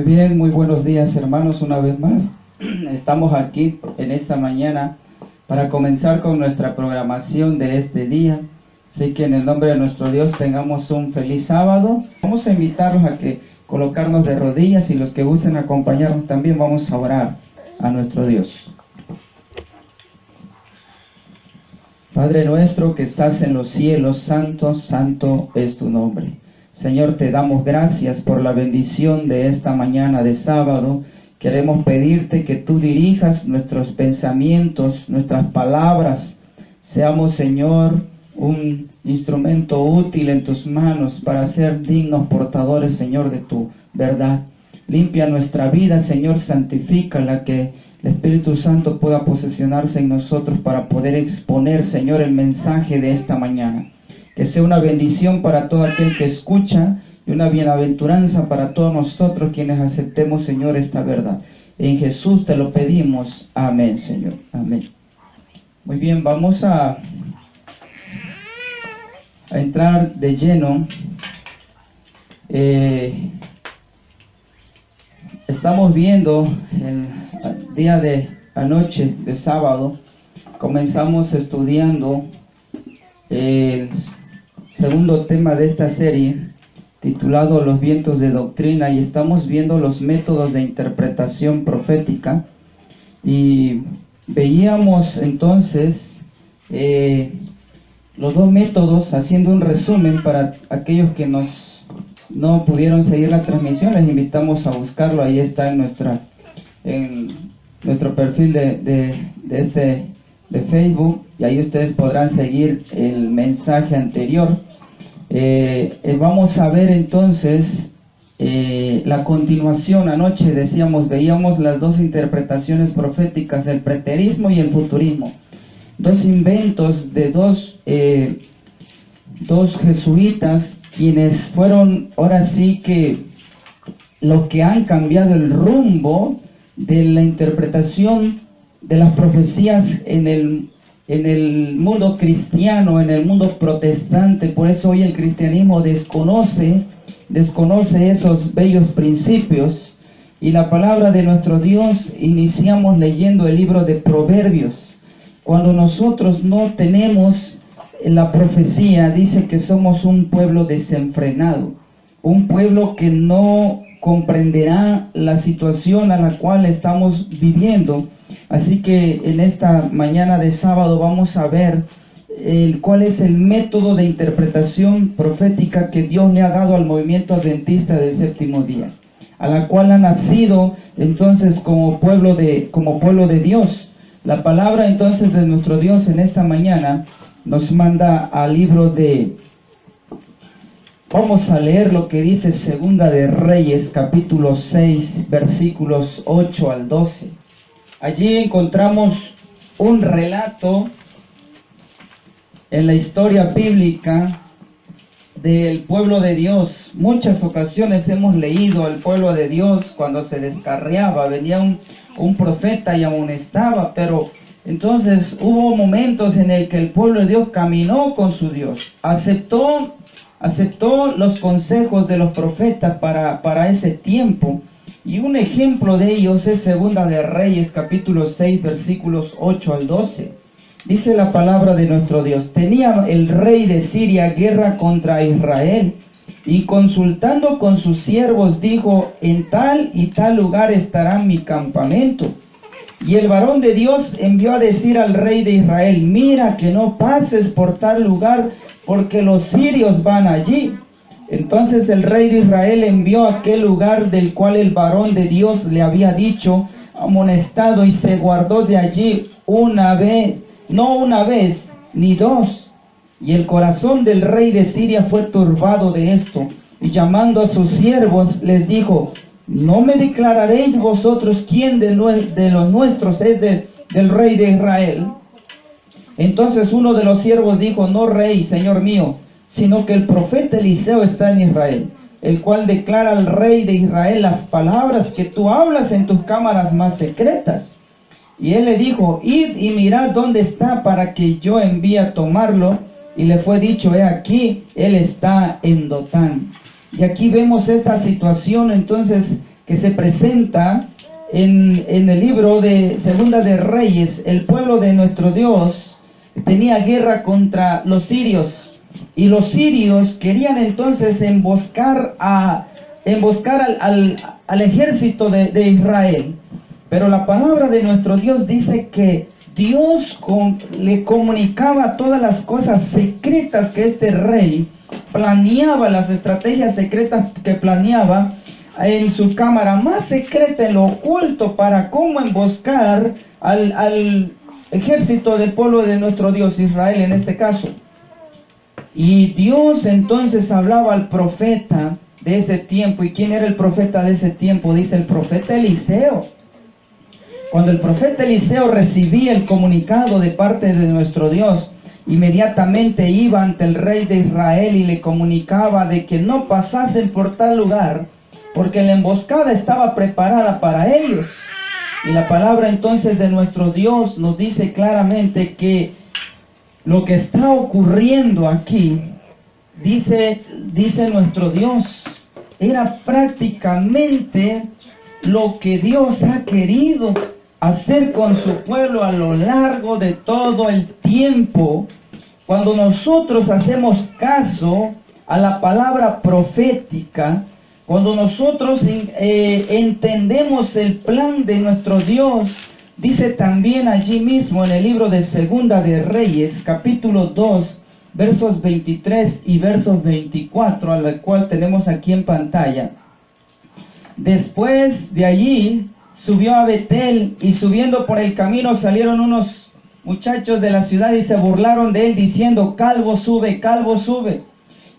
bien, muy buenos días hermanos, una vez más. Estamos aquí en esta mañana para comenzar con nuestra programación de este día. Así que en el nombre de nuestro Dios tengamos un feliz sábado. Vamos a invitarlos a que colocarnos de rodillas y los que gusten acompañarnos también vamos a orar a nuestro Dios. Padre nuestro que estás en los cielos, santo, santo es tu nombre. Señor, te damos gracias por la bendición de esta mañana de sábado. Queremos pedirte que tú dirijas nuestros pensamientos, nuestras palabras. Seamos, Señor, un instrumento útil en tus manos para ser dignos portadores, Señor, de tu verdad. Limpia nuestra vida, Señor, santifícala, que el Espíritu Santo pueda posesionarse en nosotros para poder exponer, Señor, el mensaje de esta mañana. Que sea una bendición para todo aquel que escucha y una bienaventuranza para todos nosotros quienes aceptemos, Señor, esta verdad. En Jesús te lo pedimos. Amén, Señor. Amén. Muy bien, vamos a entrar de lleno. Estamos viendo el día de anoche, de sábado, comenzamos estudiando el segundo tema de esta serie, titulado Los vientos de doctrina, y estamos viendo los métodos de interpretación profética. Y veíamos entonces los dos métodos, haciendo un resumen para aquellos que no pudieron seguir la transmisión. Les invitamos a buscarlo, ahí está en nuestro perfil de Facebook, y ahí ustedes podrán seguir el mensaje anterior. Vamos a ver entonces la continuación. Anoche veíamos las dos interpretaciones proféticas, el preterismo y el futurismo, dos inventos de dos jesuitas, quienes fueron ahora sí que los que han cambiado el rumbo de la interpretación de las profecías en el mundo cristiano, en el mundo protestante. Por eso hoy el cristianismo desconoce esos bellos principios. Y la palabra de nuestro Dios, iniciamos leyendo el libro de Proverbios. Cuando nosotros no tenemos la profecía, dice que somos un pueblo desenfrenado, un pueblo que no comprenderá la situación a la cual estamos viviendo. Así que en esta mañana de sábado vamos a ver cuál es el método de interpretación profética que Dios le ha dado al movimiento adventista del séptimo día, a la cual ha nacido entonces como pueblo de Dios. La palabra entonces de nuestro Dios en esta mañana nos manda al libro de... Vamos a leer lo que dice Segunda de Reyes, capítulo 6, versículos 8 al 12. Allí encontramos un relato en la historia bíblica del pueblo de Dios. Muchas ocasiones hemos leído al pueblo de Dios cuando se descarriaba, venía un profeta y amonestaba, pero entonces hubo momentos en el que el pueblo de Dios caminó con su Dios, aceptó los consejos de los profetas para ese tiempo. Y un ejemplo de ellos es Segunda de Reyes, capítulo 6, versículos 8 al 12. Dice la palabra de nuestro Dios: tenía el rey de Siria guerra contra Israel, y consultando con sus siervos dijo: en tal y tal lugar estará mi campamento. Y el varón de Dios envió a decir al rey de Israel: mira que no pases por tal lugar, porque los sirios van allí. Entonces el rey de Israel envió a aquel lugar del cual el varón de Dios le había dicho, amonestado, y se guardó de allí no una vez, ni dos. Y el corazón del rey de Siria fue turbado de esto, y llamando a sus siervos les dijo: ¿no me declararéis vosotros quién de los nuestros es del rey de Israel? Entonces uno de los siervos dijo: no, rey, señor mío, sino que el profeta Eliseo está en Israel, el cual declara al rey de Israel las palabras que tú hablas en tus cámaras más secretas. Y él le dijo: id y mirad dónde está, para que yo envíe a tomarlo. Y le fue dicho: he aquí, él está en Dotán. Y aquí vemos esta situación entonces que se presenta en el libro de Segunda de Reyes. El pueblo de nuestro Dios tenía guerra contra los sirios, y los sirios querían entonces emboscar al ejército de Israel. Pero la palabra de nuestro Dios dice que Dios le comunicaba todas las cosas secretas que este rey planeaba, las estrategias secretas que planeaba en su cámara más secreta, en lo oculto, para cómo emboscar al ejército del pueblo de nuestro Dios, Israel en este caso. Y Dios entonces hablaba al profeta de ese tiempo. ¿Y quién era el profeta de ese tiempo? Dice el profeta Eliseo. Cuando el profeta Eliseo recibía el comunicado de parte de nuestro Dios, inmediatamente iba ante el rey de Israel y le comunicaba de que no pasasen por tal lugar, porque la emboscada estaba preparada para ellos. Y la palabra entonces de nuestro Dios nos dice claramente que lo que está ocurriendo aquí, dice nuestro Dios, era prácticamente lo que Dios ha querido hacer con su pueblo a lo largo de todo el tiempo. Cuando nosotros hacemos caso a la palabra profética, cuando nosotros entendemos el plan de nuestro Dios, dice también allí mismo en el libro de Segunda de Reyes, capítulo 2, versos 23 y versos 24, al cual tenemos aquí en pantalla. Después de allí subió a Betel, y subiendo por el camino salieron unos muchachos de la ciudad y se burlaron de él, diciendo: calvo sube, calvo sube.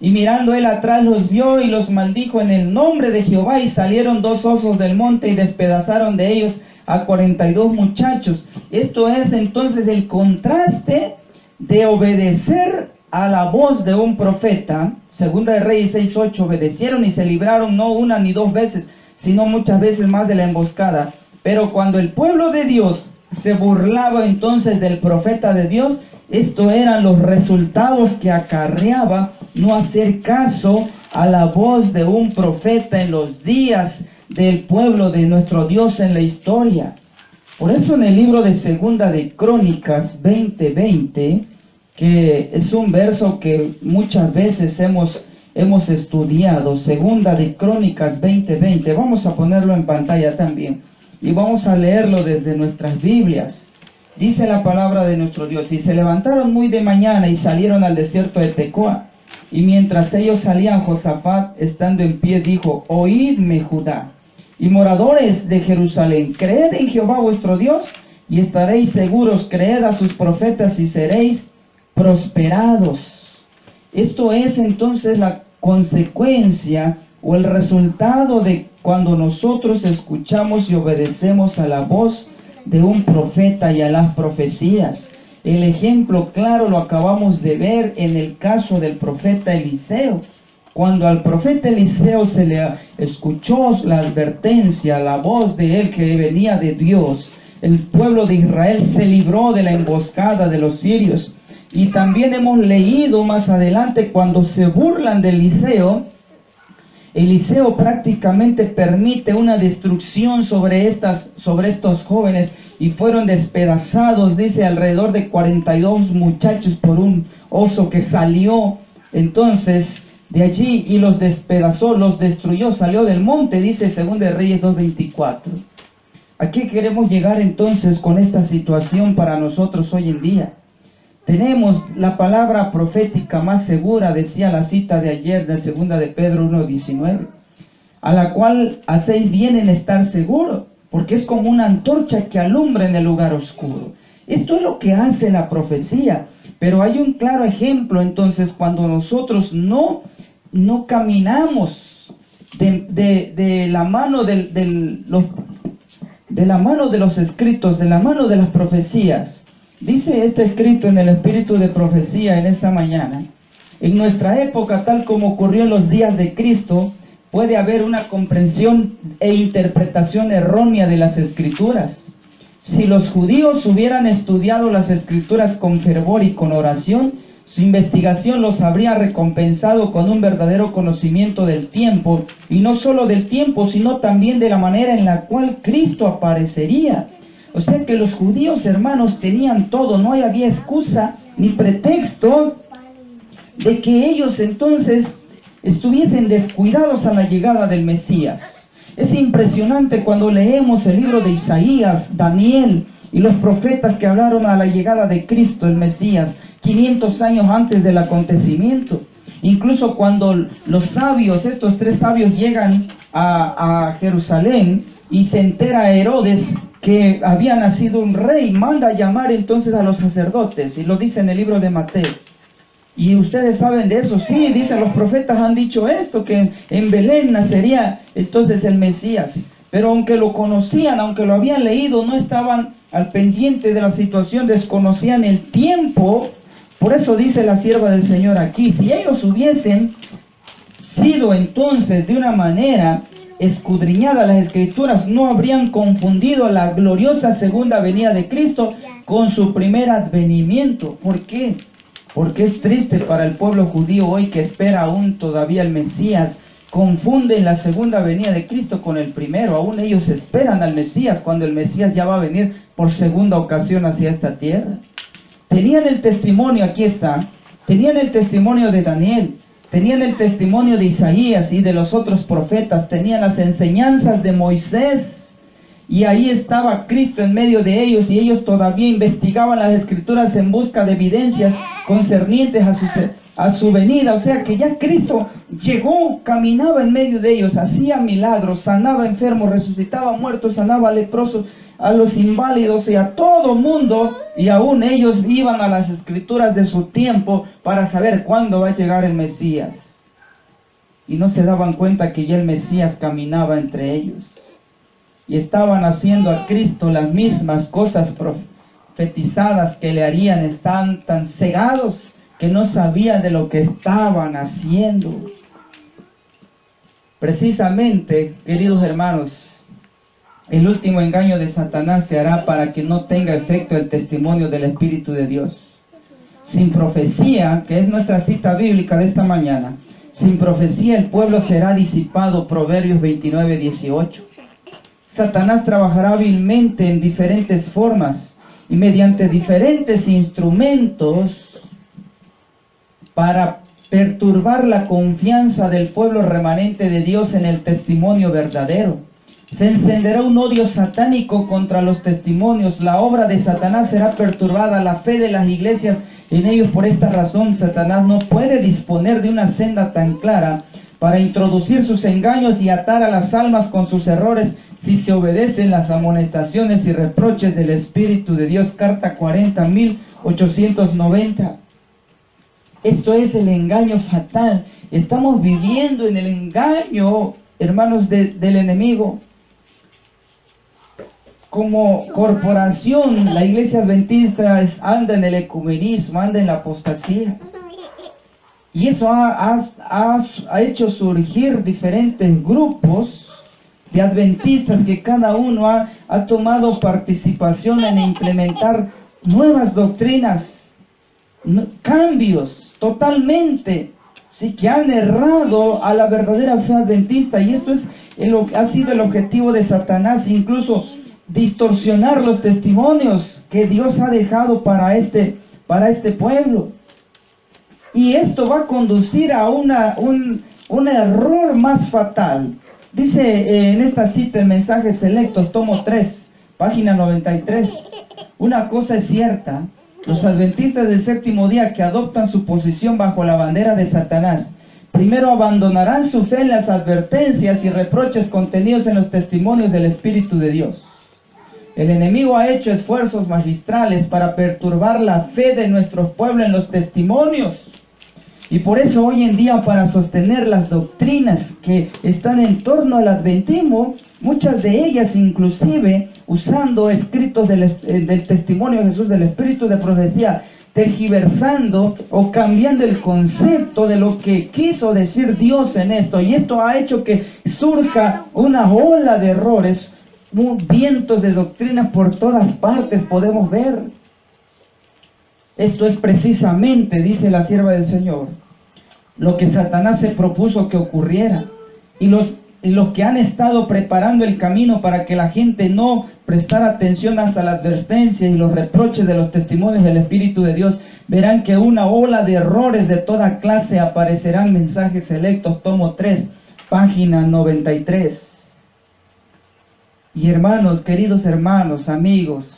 Y mirando él atrás los vio y los maldijo en el nombre de Jehová, y salieron 2 osos del monte y despedazaron de ellos a 42 muchachos. Esto es entonces el contraste de obedecer a la voz de un profeta. Segunda de Reyes 6:8, obedecieron y se libraron no una ni 2 veces, sino muchas veces más de la emboscada. Pero cuando el pueblo de Dios se burlaba entonces del profeta de Dios, estos eran los resultados que acarreaba no hacer caso a la voz de un profeta en los días del pueblo de nuestro Dios en la historia. Por eso en el libro de Segunda de Crónicas 20:20, que es un verso que muchas veces hemos estudiado, Segunda de Crónicas 20:20, vamos a ponerlo en pantalla también y vamos a leerlo desde nuestras Biblias. Dice la palabra de nuestro Dios: y se levantaron muy de mañana y salieron al desierto de Tecoa. Y mientras ellos salían, Josafat, estando en pie, dijo: oídme, Judá, y moradores de Jerusalén, creed en Jehová vuestro Dios, y estaréis seguros, creed a sus profetas, y seréis prosperados. Esto es entonces la consecuencia o el resultado de cuando nosotros escuchamos y obedecemos a la voz de un profeta y a las profecías. El ejemplo claro lo acabamos de ver en el caso del profeta Eliseo. Cuando al profeta Eliseo se le escuchó la advertencia, la voz de él que venía de Dios, el pueblo de Israel se libró de la emboscada de los sirios. Y también hemos leído más adelante cuando se burlan de Eliseo, Eliseo prácticamente permite una destrucción sobre estos jóvenes, y fueron despedazados, dice, alrededor de 42 muchachos por un oso que salió entonces de allí y los despedazó, los destruyó, salió del monte, dice Segunda de Reyes 2:24. ¿A qué queremos llegar entonces con esta situación para nosotros hoy en día? Tenemos la palabra profética más segura, decía la cita de ayer de Segunda de Pedro 1:19, a la cual hacéis bien en estar seguro, porque es como una antorcha que alumbra en el lugar oscuro. Esto es lo que hace la profecía, pero hay un claro ejemplo entonces cuando nosotros no caminamos de la mano de la mano de los escritos, de la mano de las profecías. Dice este escrito en el espíritu de profecía en esta mañana: en nuestra época, tal como ocurrió en los días de Cristo, puede haber una comprensión e interpretación errónea de las escrituras. Si los judíos hubieran estudiado las escrituras con fervor y con oración, Su investigación los habría recompensado con un verdadero conocimiento del tiempo, y no solo del tiempo, sino también de la manera en la cual Cristo aparecería. O sea que los judíos, hermanos, tenían todo, no había excusa ni pretexto de que ellos entonces estuviesen descuidados a la llegada del Mesías. Es impresionante cuando leemos el libro de Isaías, Daniel y los profetas que hablaron a la llegada de Cristo, el Mesías, 500 años antes del acontecimiento. Incluso cuando los sabios, estos 3 sabios llegan a Jerusalén y se entera Herodes que había nacido un rey, manda a llamar entonces a los sacerdotes, y lo dice en el libro de Mateo. Y ustedes saben de eso, sí, dicen los profetas han dicho esto, que en Belén nacería entonces el Mesías. Pero aunque lo conocían, aunque lo habían leído, no estaban al pendiente de la situación, desconocían el tiempo. Por eso dice la sierva del Señor aquí, si ellos hubiesen sido entonces de una manera escudriñada las Escrituras, no habrían confundido la gloriosa segunda venida de Cristo con su primer advenimiento. ¿Por qué? Porque es triste para el pueblo judío hoy que espera aún todavía el Mesías. Confunden la segunda venida de Cristo con el primero. Aún ellos esperan al Mesías cuando el Mesías ya va a venir por segunda ocasión hacia esta tierra. Tenían el testimonio, aquí está, tenían el testimonio de Daniel, tenían el testimonio de Isaías y de los otros profetas, tenían las enseñanzas de Moisés. Y ahí estaba Cristo en medio de ellos, y ellos todavía investigaban las Escrituras en busca de evidencias concernientes a su venida. O sea que ya Cristo llegó, caminaba en medio de ellos, hacía milagros, sanaba enfermos, resucitaba muertos, sanaba leprosos, a los inválidos y a todo mundo. Y aún ellos iban a las Escrituras de su tiempo para saber cuándo va a llegar el Mesías. Y no se daban cuenta que ya el Mesías caminaba entre ellos. Y estaban haciendo a Cristo las mismas cosas profetizadas que le harían. Están tan cegados que no sabían de lo que estaban haciendo. Precisamente, queridos hermanos, el último engaño de Satanás se hará para que no tenga efecto el testimonio del Espíritu de Dios. Sin profecía, que es nuestra cita bíblica de esta mañana, sin profecía el pueblo será disipado. Proverbios 29:18. Satanás trabajará hábilmente en diferentes formas y mediante diferentes instrumentos para perturbar la confianza del pueblo remanente de Dios en el testimonio verdadero. Se encenderá un odio satánico contra los testimonios. La obra de Satanás será perturbada, la fe de las iglesias en ellos. Por esta razón, Satanás no puede disponer de una senda tan clara para introducir sus engaños y atar a las almas con sus errores, si se obedecen las amonestaciones y reproches del Espíritu de Dios. Carta 40.890. Esto es el engaño fatal. Estamos viviendo en el engaño, hermanos, del enemigo. Como corporación, la Iglesia Adventista anda en el ecumenismo, anda en la apostasía. Y eso ha hecho surgir diferentes grupos de adventistas que cada uno ha tomado participación en implementar nuevas doctrinas, cambios totalmente, sí, que han errado a la verdadera fe adventista. Y esto ha sido el objetivo de Satanás, incluso distorsionar los testimonios que Dios ha dejado para este pueblo. Y esto va a conducir a un error más fatal. Dice en esta cita, en Mensajes Selectos, tomo 3, página 93. Una cosa es cierta: los adventistas del séptimo día que adoptan su posición bajo la bandera de Satanás, primero abandonarán su fe en las advertencias y reproches contenidos en los testimonios del Espíritu de Dios. El enemigo ha hecho esfuerzos magistrales para perturbar la fe de nuestro pueblo en los testimonios. Y por eso hoy en día, para sostener las doctrinas que están en torno al adventismo, muchas de ellas inclusive usando escritos del testimonio de Jesús, del Espíritu de profecía, tergiversando o cambiando el concepto de lo que quiso decir Dios en esto. Y esto ha hecho que surja una ola de errores, vientos de doctrina por todas partes podemos ver. Esto es precisamente, dice la sierva del Señor, lo que Satanás se propuso que ocurriera. Y los que han estado preparando el camino para que la gente no prestara atención hasta la advertencia y los reproches de los testimonios del Espíritu de Dios, verán que una ola de errores de toda clase aparecerán. Mensajes Selectos, tomo 3, página 93. Y hermanos, queridos hermanos, amigos,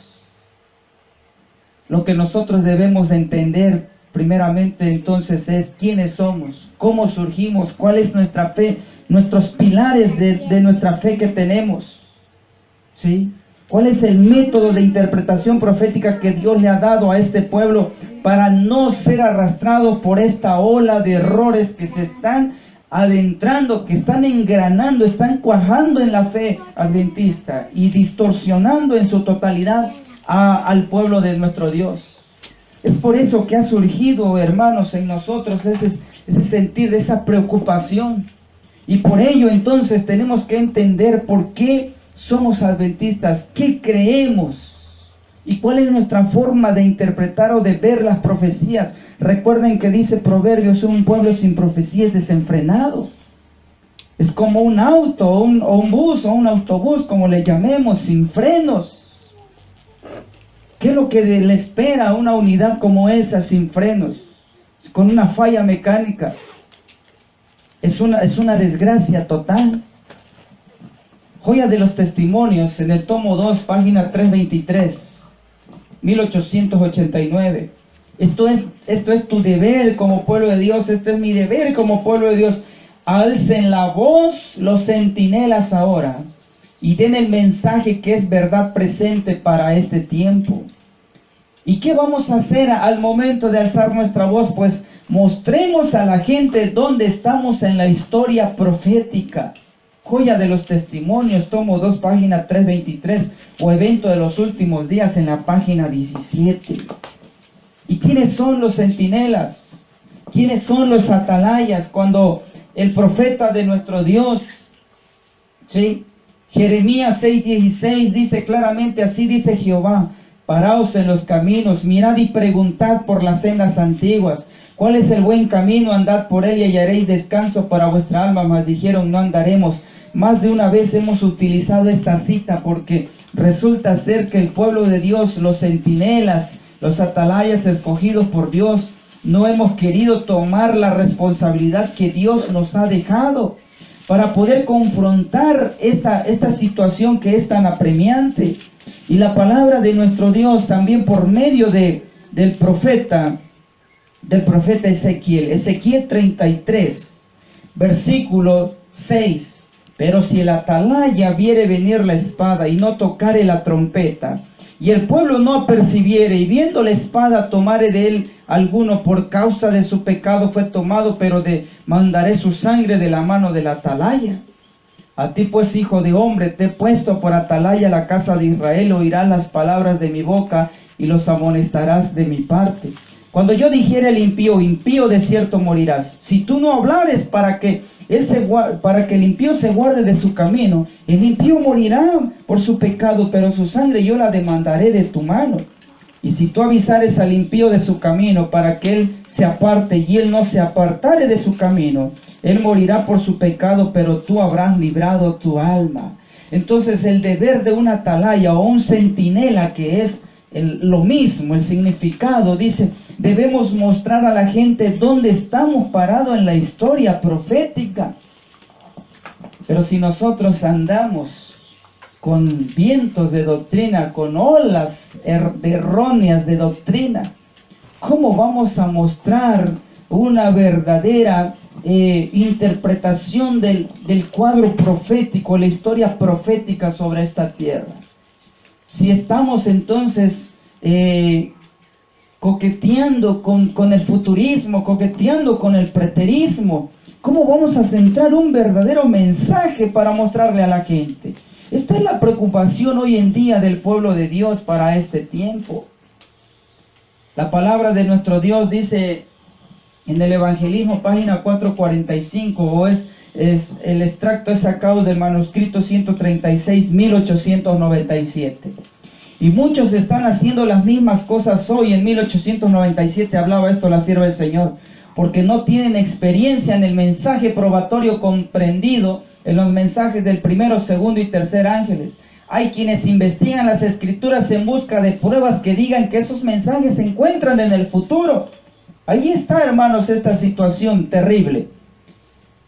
lo que nosotros debemos entender primeramente entonces es quiénes somos, cómo surgimos, cuál es nuestra fe, nuestros pilares de nuestra fe que tenemos, ¿sí? ¿Cuál es el método de interpretación profética que Dios le ha dado a este pueblo para no ser arrastrado por esta ola de errores que se están adentrando, que están engranando, están cuajando en la fe adventista y distorsionando en su totalidad al pueblo de nuestro Dios? Es por eso que ha surgido, hermanos, en nosotros ese sentir de esa preocupación. Y por ello entonces tenemos que entender por qué somos adventistas, qué creemos y cuál es nuestra forma de interpretar o de ver las profecías. Recuerden que dice Proverbios, un pueblo sin profecía es desenfrenado. Es como un auto o un bus o un autobús, como le llamemos, sin frenos. ¿Qué es lo que le espera a una unidad como esa sin frenos? Con una falla mecánica. Es una desgracia total. Joya de los Testimonios, en el tomo 2, página 323, 1889. Esto es tu deber como pueblo de Dios, esto es mi deber como pueblo de Dios. Alcen la voz los centinelas ahora y den el mensaje que es verdad presente para este tiempo. ¿Y qué vamos a hacer al momento de alzar nuestra voz? Pues mostremos a la gente dónde estamos en la historia profética. Joya de los Testimonios, tomo 2, página 323, o Evento de los Últimos Días en la página 17. ¿Y quiénes son los centinelas? ¿Quiénes son los atalayas? Cuando el profeta de nuestro Dios, ¿sí? Jeremías 6:16 dice claramente, así dice Jehová: paraos en los caminos, mirad y preguntad por las sendas antiguas, ¿cuál es el buen camino? Andad por él y hallaréis descanso para vuestra alma. Mas dijeron, no andaremos. Más de una vez hemos utilizado esta cita porque resulta ser que el pueblo de Dios, los centinelas, los atalayas escogidos por Dios, no hemos querido tomar la responsabilidad que Dios nos ha dejado para poder confrontar esta situación que es tan apremiante. Y la palabra de nuestro Dios también por medio del profeta Ezequiel. Ezequiel 33, versículo 6. Pero si el atalaya viere venir la espada y no tocare la trompeta, y el pueblo no apercibiere, y viendo la espada tomare de él alguno, por causa de su pecado fue tomado, pero mandaré su sangre de la mano del atalaya. A ti pues, hijo de hombre, te he puesto por atalaya la casa de Israel, oirás las palabras de mi boca y los amonestarás de mi parte. Cuando yo dijere al impío, impío de cierto morirás, si tú no hablares para que el impío se guarde de su camino, el impío morirá por su pecado, pero su sangre yo la demandaré de tu mano. Y si tú avisares al impío de su camino para que él se aparte y él no se apartare de su camino, él morirá por su pecado, pero tú habrás librado tu alma. Entonces el deber de un atalaya o un centinela, que es lo mismo, el significado, dice, debemos mostrar a la gente dónde estamos parados en la historia profética. Pero si nosotros andamos con vientos de doctrina, con olas erróneas de doctrina, ¿cómo vamos a mostrar una verdadera interpretación del cuadro profético, la historia profética sobre esta tierra? Si estamos entonces coqueteando con el futurismo, coqueteando con el preterismo, ¿cómo vamos a centrar un verdadero mensaje para mostrarle a la gente? Esta es la preocupación hoy en día del pueblo de Dios para este tiempo. La palabra de nuestro Dios dice en el Evangelismo, página 445, o el extracto es sacado del manuscrito 136, 1897. Y muchos están haciendo las mismas cosas hoy. En 1897 hablaba esto la sierva del Señor, porque no tienen experiencia en el mensaje probatorio comprendido en los mensajes del primero, segundo y tercer ángeles. Hay quienes investigan las escrituras en busca de pruebas que digan que esos mensajes se encuentran en el futuro. Ahí está, hermanos, esta situación terrible.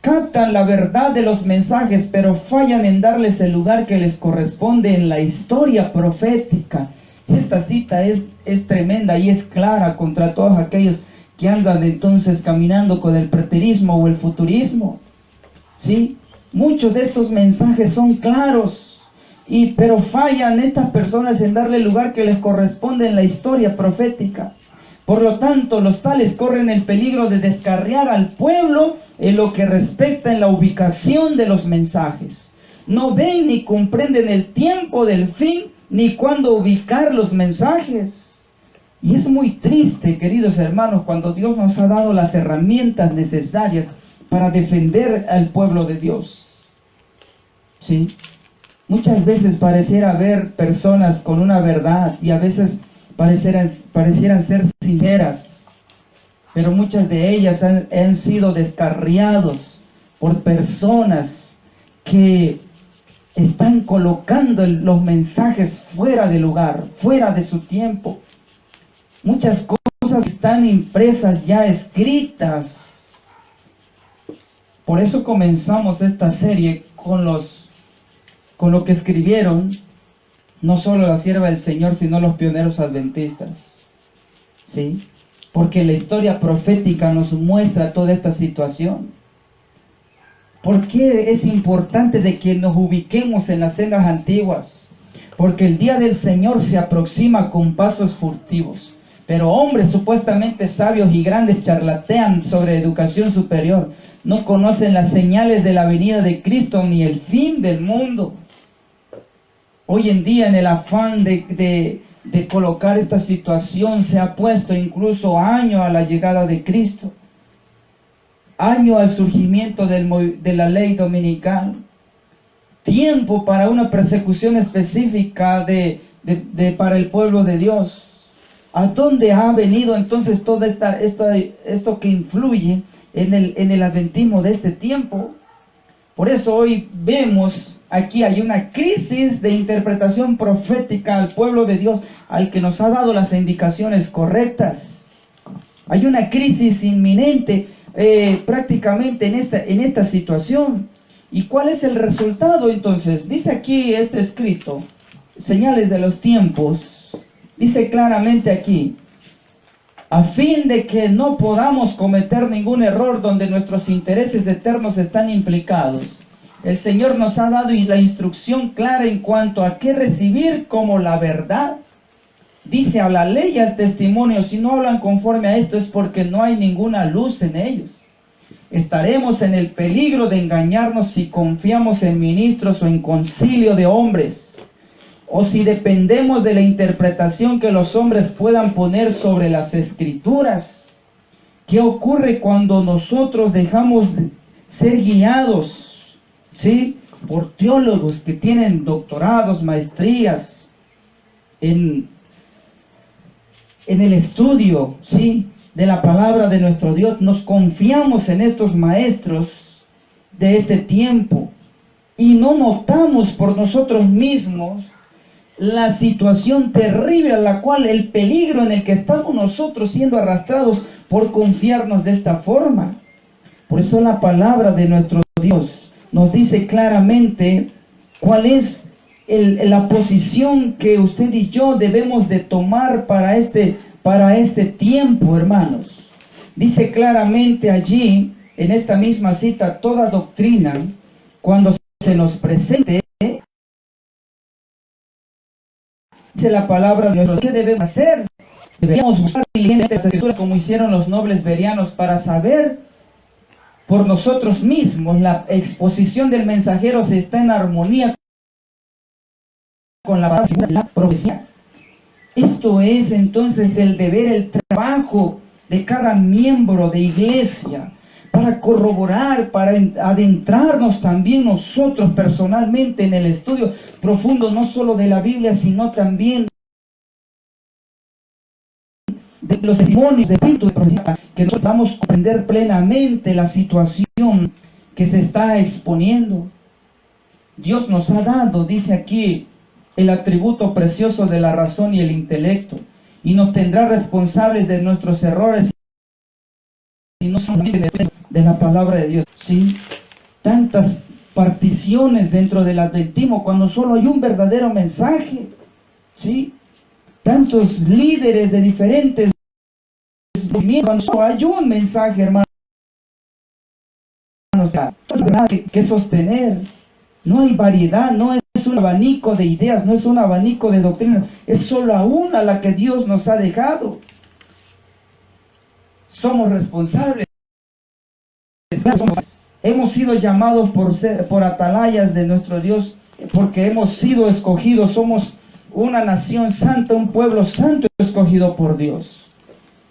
Captan la verdad de los mensajes, pero fallan en darles el lugar que les corresponde en la historia profética. Esta cita es tremenda y es clara contra todos aquellos que andan entonces caminando con el preterismo o el futurismo. ¿Sí? Muchos de estos mensajes son claros, pero fallan estas personas en darle el lugar que les corresponde en la historia profética. Por lo tanto, los tales corren el peligro de descarriar al pueblo en lo que respecta en la ubicación de los mensajes. No ven ni comprenden el tiempo del fin, ni cuándo ubicar los mensajes. Y es muy triste, queridos hermanos, cuando Dios nos ha dado las herramientas necesarias para defender al pueblo de Dios. ¿Sí? Muchas veces pareciera haber personas con una verdad y a veces parecieran ser sinceras, pero muchas de ellas han sido descarriados por personas que están colocando los mensajes fuera de lugar, fuera de su tiempo. Muchas cosas están impresas ya, escritas. Por eso comenzamos esta serie con lo que escribieron no solo la sierva del Señor, sino los pioneros adventistas. ¿Sí? Porque la historia profética nos muestra toda esta situación. ¿Por qué es importante de que nos ubiquemos en las sendas antiguas? Porque el día del Señor se aproxima con pasos furtivos. Pero hombres supuestamente sabios y grandes charlatean sobre educación superior. No conocen las señales de la venida de Cristo ni el fin del mundo. Hoy en día, en el afán de colocar esta situación, se ha puesto incluso año a la llegada de Cristo, año al surgimiento de la ley dominical, tiempo para una persecución específica para el pueblo de Dios. ¿A dónde ha venido entonces todo esto que influye en el adventismo de este tiempo? Por eso hoy vemos aquí hay una crisis de interpretación profética al pueblo de Dios, al que nos ha dado las indicaciones correctas. Hay una crisis inminente prácticamente en esta situación. ¿Y cuál es el resultado entonces? Dice aquí este escrito, señales de los tiempos, dice claramente aquí, a fin de que no podamos cometer ningún error donde nuestros intereses eternos están implicados. El Señor nos ha dado la instrucción clara en cuanto a qué recibir como la verdad. Dice a la ley y al testimonio, si no hablan conforme a esto es porque no hay ninguna luz en ellos. Estaremos en el peligro de engañarnos si confiamos en ministros o en concilio de hombres, o si dependemos de la interpretación que los hombres puedan poner sobre las escrituras. ¿Qué ocurre cuando nosotros dejamos de ser guiados, ¿sí?, por teólogos que tienen doctorados, maestrías en el estudio, ¿sí?, de la palabra de nuestro Dios? Nos confiamos en estos maestros de este tiempo y no notamos por nosotros mismos la situación terrible a la cual, el peligro en el que estamos nosotros siendo arrastrados por confiarnos de esta forma. Por eso la palabra de nuestro Dios nos dice claramente cuál es la posición que usted y yo debemos de tomar para este tiempo, hermanos. Dice claramente allí, en esta misma cita, toda doctrina, cuando se nos presente, dice la palabra de Dios, ¿qué debemos hacer? Debemos buscar diligentemente las escrituras como hicieron los nobles berianos para saber por nosotros mismos la exposición del mensajero si está en armonía con la palabra de la profecía. Esto es entonces el deber, el trabajo de cada miembro de iglesia para corroborar, para adentrarnos también nosotros personalmente en el estudio profundo no solo de la Biblia, sino también los testimonios de espíritu de profecía, que nosotros vamos a comprender plenamente la situación que se está exponiendo. Dios nos ha dado, dice aquí, el atributo precioso de la razón y el intelecto, y nos tendrá responsables de nuestros errores y no solamente de la palabra de Dios. ¿Sí? Tantas particiones dentro del adventismo cuando solo hay un verdadero mensaje. ¿Sí? Tantos líderes de diferentes movimientos cuando solo hay un mensaje, hermano. O sea, no hay nada que sostener. No hay variedad, no es un abanico de ideas, no es un abanico de doctrina, es solo una la que Dios nos ha dejado. Somos responsables. Hemos sido llamados por atalayas de nuestro Dios, porque hemos sido escogidos. Somos una nación santa, un pueblo santo escogido por Dios.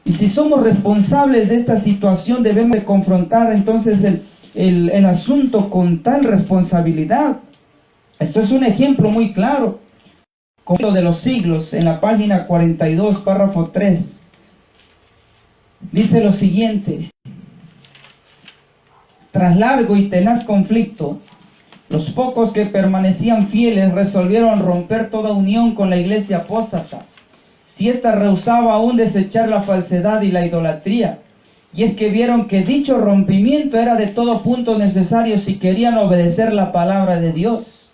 Y si somos responsables de esta situación, debemos de confrontar entonces el asunto con tal responsabilidad. Esto es un ejemplo muy claro. Conflicto de los siglos, en la página 42, párrafo 3. Dice lo siguiente: tras largo y tenaz conflicto, los pocos que permanecían fieles resolvieron romper toda unión con la iglesia apóstata, si ésta rehusaba aún desechar la falsedad y la idolatría. Y es que vieron que dicho rompimiento era de todo punto necesario si querían obedecer la palabra de Dios.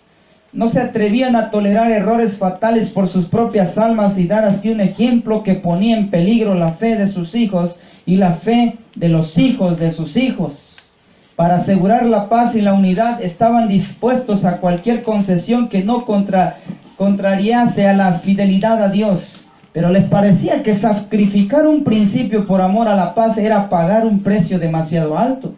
No se atrevían a tolerar errores fatales por sus propias almas y dar así un ejemplo que ponía en peligro la fe de sus hijos y la fe de los hijos de sus hijos. Para asegurar la paz y la unidad estaban dispuestos a cualquier concesión que no contrariase a la fidelidad a Dios. Pero les parecía que sacrificar un principio por amor a la paz era pagar un precio demasiado alto.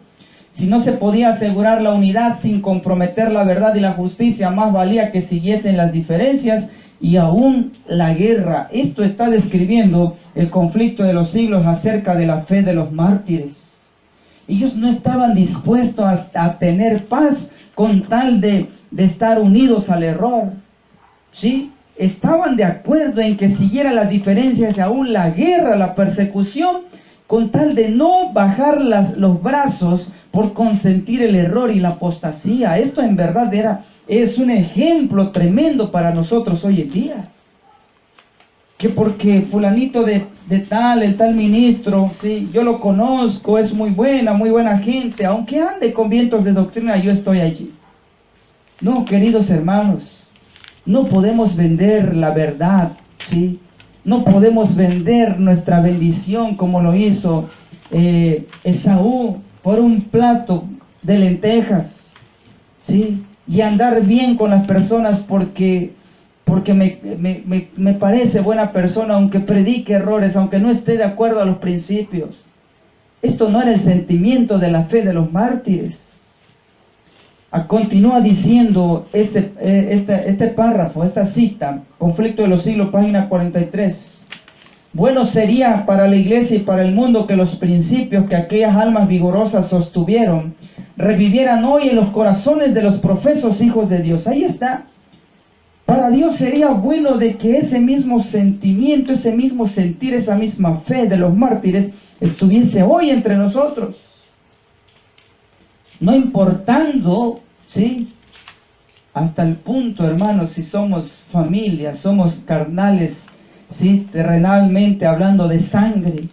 Si no se podía asegurar la unidad sin comprometer la verdad y la justicia, más valía que siguiesen las diferencias y aún la guerra. Esto está describiendo el conflicto de los siglos acerca de la fe de los mártires. Ellos no estaban dispuestos a tener paz con tal de estar unidos al error. ¿Sí? Estaban de acuerdo en que siguiera las diferencias y aún la guerra, la persecución, con tal de no bajar los brazos por consentir el error y la apostasía. Esto en verdad es un ejemplo tremendo para nosotros hoy en día. Que porque fulanito de tal, el tal ministro, sí, yo lo conozco, es muy buena gente, aunque ande con vientos de doctrina, yo estoy allí. No, queridos hermanos, no podemos vender la verdad, ¿sí? No podemos vender nuestra bendición como lo hizo Esaú por un plato de lentejas, ¿sí? Y andar bien con las personas porque me parece buena persona, aunque predique errores, aunque no esté de acuerdo a los principios. Esto no era el sentimiento de la fe de los mártires. Continúa diciendo este párrafo, esta cita, Conflicto de los Siglos, página 43. Bueno sería para la iglesia y para el mundo que los principios que aquellas almas vigorosas sostuvieron revivieran hoy en los corazones de los profesos hijos de Dios. Ahí está. Para Dios sería bueno de que ese mismo sentimiento, ese mismo sentir, esa misma fe de los mártires estuviese hoy entre nosotros. No importando, ¿sí?, hasta el punto, hermanos, si somos familia, somos carnales, ¿sí?, terrenalmente hablando de sangre,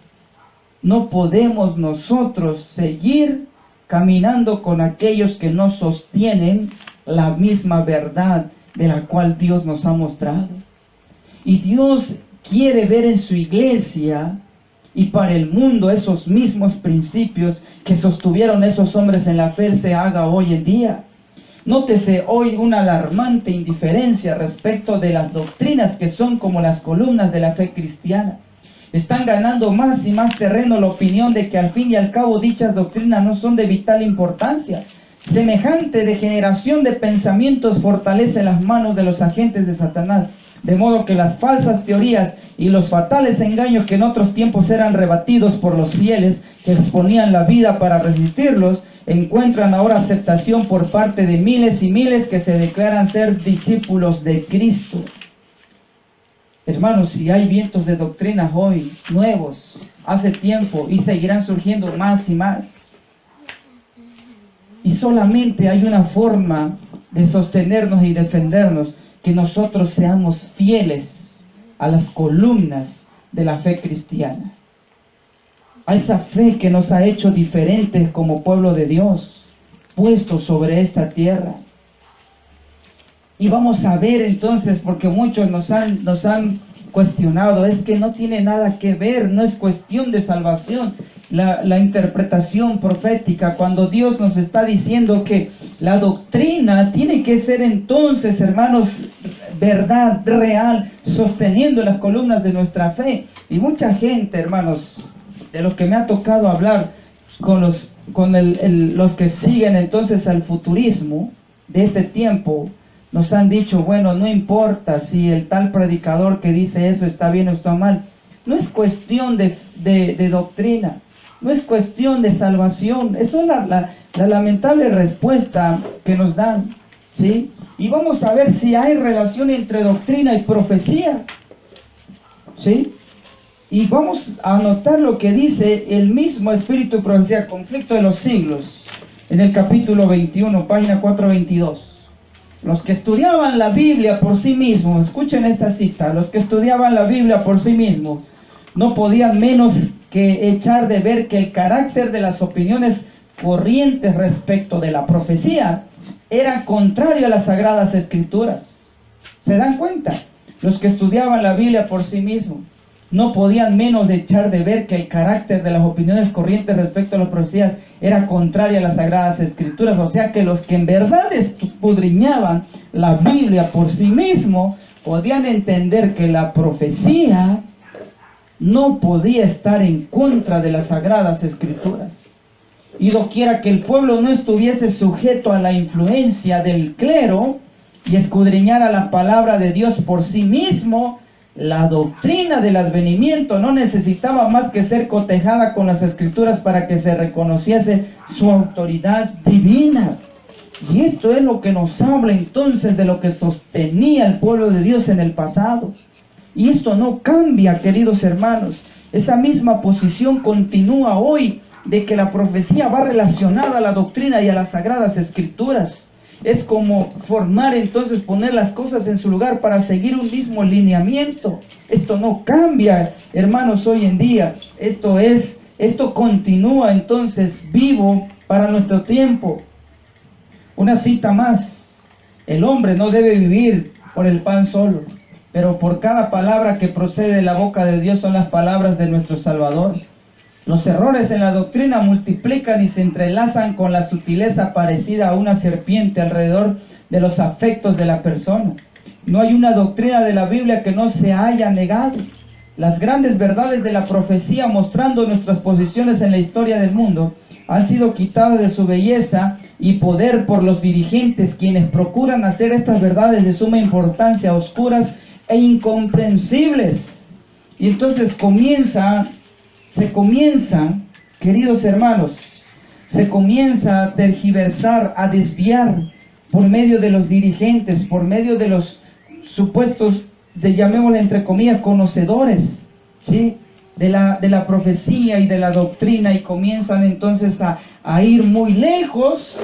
no podemos nosotros seguir caminando con aquellos que no sostienen la misma verdad de la cual Dios nos ha mostrado. Y Dios quiere ver en su iglesia y para el mundo esos mismos principios que sostuvieron esos hombres en la fe se haga hoy en día. Nótese hoy una alarmante indiferencia respecto de las doctrinas que son como las columnas de la fe cristiana. Están ganando más y más terreno la opinión de que al fin y al cabo dichas doctrinas no son de vital importancia. Semejante degeneración de pensamientos fortalece las manos de los agentes de Satanás, de modo que las falsas teorías y los fatales engaños que en otros tiempos eran rebatidos por los fieles que exponían la vida para resistirlos, encuentran ahora aceptación por parte de miles y miles que se declaran ser discípulos de Cristo. Hermanos, si hay vientos de doctrinas hoy, nuevos, hace tiempo, y seguirán surgiendo más y más. Y solamente hay una forma de sostenernos y defendernos, que nosotros seamos fieles a las columnas de la fe cristiana. A esa fe que nos ha hecho diferentes como pueblo de Dios, puestos sobre esta tierra. Y vamos a ver entonces, porque muchos nos han cuestionado, es que no tiene nada que ver, no es cuestión de salvación, la interpretación profética, cuando Dios nos está diciendo que la doctrina tiene que ser entonces, hermanos, verdad real, sosteniendo las columnas de nuestra fe. Y mucha gente, hermanos, de los que me ha tocado hablar con los que siguen entonces al futurismo de este tiempo, nos han dicho, bueno, no importa si el tal predicador que dice eso está bien o está mal. No es cuestión de doctrina, no es cuestión de salvación. Eso es la lamentable respuesta que nos dan, ¿sí? Y vamos a ver si hay relación entre doctrina y profecía, ¿sí? Y vamos a anotar lo que dice el mismo Espíritu de Profecía, Conflicto de los Siglos, en el capítulo 21, página 422. Los que estudiaban la Biblia por sí mismos, escuchen esta cita, los que estudiaban la Biblia por sí mismos, no podían menos que echar de ver que el carácter de las opiniones corrientes respecto de la profecía era contrario a las Sagradas Escrituras. ¿Se dan cuenta? Los que estudiaban la Biblia por sí mismos no podían menos de echar de ver que el carácter de las opiniones corrientes respecto a las profecías era contraria a las Sagradas Escrituras. O sea que los que en verdad escudriñaban la Biblia por sí mismos podían entender que la profecía no podía estar en contra de las Sagradas Escrituras. Y doquiera que el pueblo no estuviese sujeto a la influencia del clero y escudriñara la palabra de Dios por sí mismo, la doctrina del advenimiento no necesitaba más que ser cotejada con las Escrituras para que se reconociese su autoridad divina. Y esto es lo que nos habla entonces de lo que sostenía el pueblo de Dios en el pasado. Y esto no cambia, queridos hermanos. Esa misma posición continúa hoy, de que la profecía va relacionada a la doctrina y a las Sagradas Escrituras. Es como formar entonces, poner las cosas en su lugar para seguir un mismo lineamiento. Esto no cambia, hermanos, hoy en día. Esto continúa entonces vivo para nuestro tiempo. Una cita más. El hombre no debe vivir por el pan solo, pero por cada palabra que procede de la boca de Dios son las palabras de nuestro Salvador. Los errores en la doctrina multiplican y se entrelazan con la sutileza parecida a una serpiente alrededor de los afectos de la persona. No hay una doctrina de la Biblia que no se haya negado. Las grandes verdades de la profecía, mostrando nuestras posiciones en la historia del mundo, han sido quitadas de su belleza y poder por los dirigentes, quienes procuran hacer estas verdades de suma importancia oscuras e incomprensibles. Y entonces se comienza, queridos hermanos, se comienza a tergiversar, a desviar por medio de los dirigentes, por medio de los supuestos, llamémosle entre comillas, conocedores, ¿sí?, de la profecía y de la doctrina, y comienzan entonces a ir muy lejos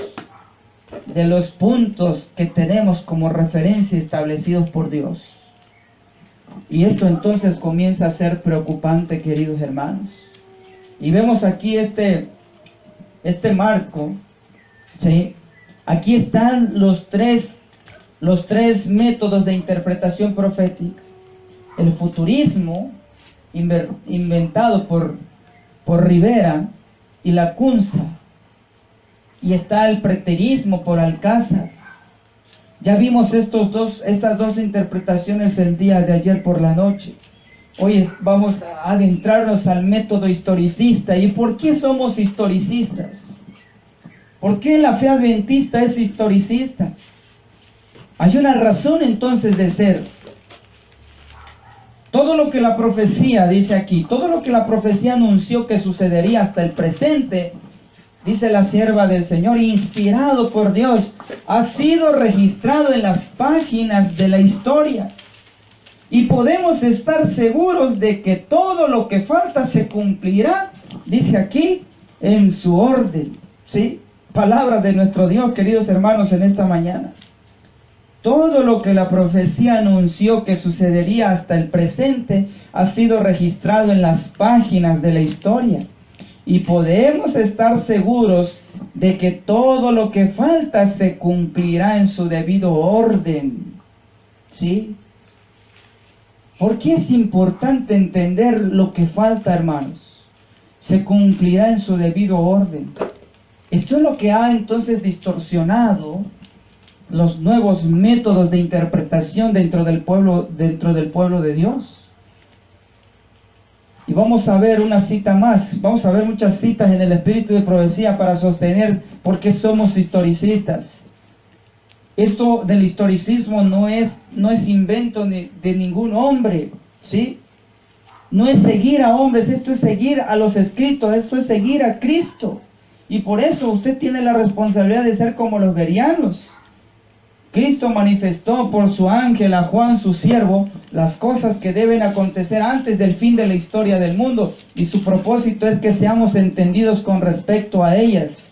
de los puntos que tenemos como referencia establecidos por Dios. Y esto entonces comienza a ser preocupante, queridos hermanos. Y vemos aquí este marco, ¿sí? Aquí están los tres métodos de interpretación profética. El futurismo, inventado por Rivera y Lacunza. Y está el preterismo por Alcázar. Ya vimos estas dos interpretaciones el día de ayer por la noche. Hoy vamos a adentrarnos al método historicista. ¿Y por qué somos historicistas? ¿Por qué la fe adventista es historicista? Hay una razón entonces de ser. Todo lo que la profecía dice aquí, todo lo que la profecía anunció que sucedería hasta el presente, dice la sierva del Señor, inspirado por Dios, ha sido registrado en las páginas de la historia. Y podemos estar seguros de que todo lo que falta se cumplirá, dice aquí, en su orden. ¿Sí? Palabra de nuestro Dios, queridos hermanos, en esta mañana. Todo lo que la profecía anunció que sucedería hasta el presente ha sido registrado en las páginas de la historia. Y podemos estar seguros de que todo lo que falta se cumplirá en su debido orden. ¿Sí? ¿Por qué es importante entender lo que falta, hermanos? Se cumplirá en su debido orden. Esto es lo que ha entonces distorsionado los nuevos métodos de interpretación dentro del pueblo de Dios. Y vamos a ver una cita más, vamos a ver muchas citas en el espíritu de profecía para sostener por qué somos historicistas. Esto del historicismo no es invento de ningún hombre, ¿sí? No es seguir a hombres, esto es seguir a los escritos, esto es seguir a Cristo. Y por eso usted tiene la responsabilidad de ser como los bereanos. Cristo manifestó por su ángel a Juan, su siervo, las cosas que deben acontecer antes del fin de la historia del mundo. Y su propósito es que seamos entendidos con respecto a ellas.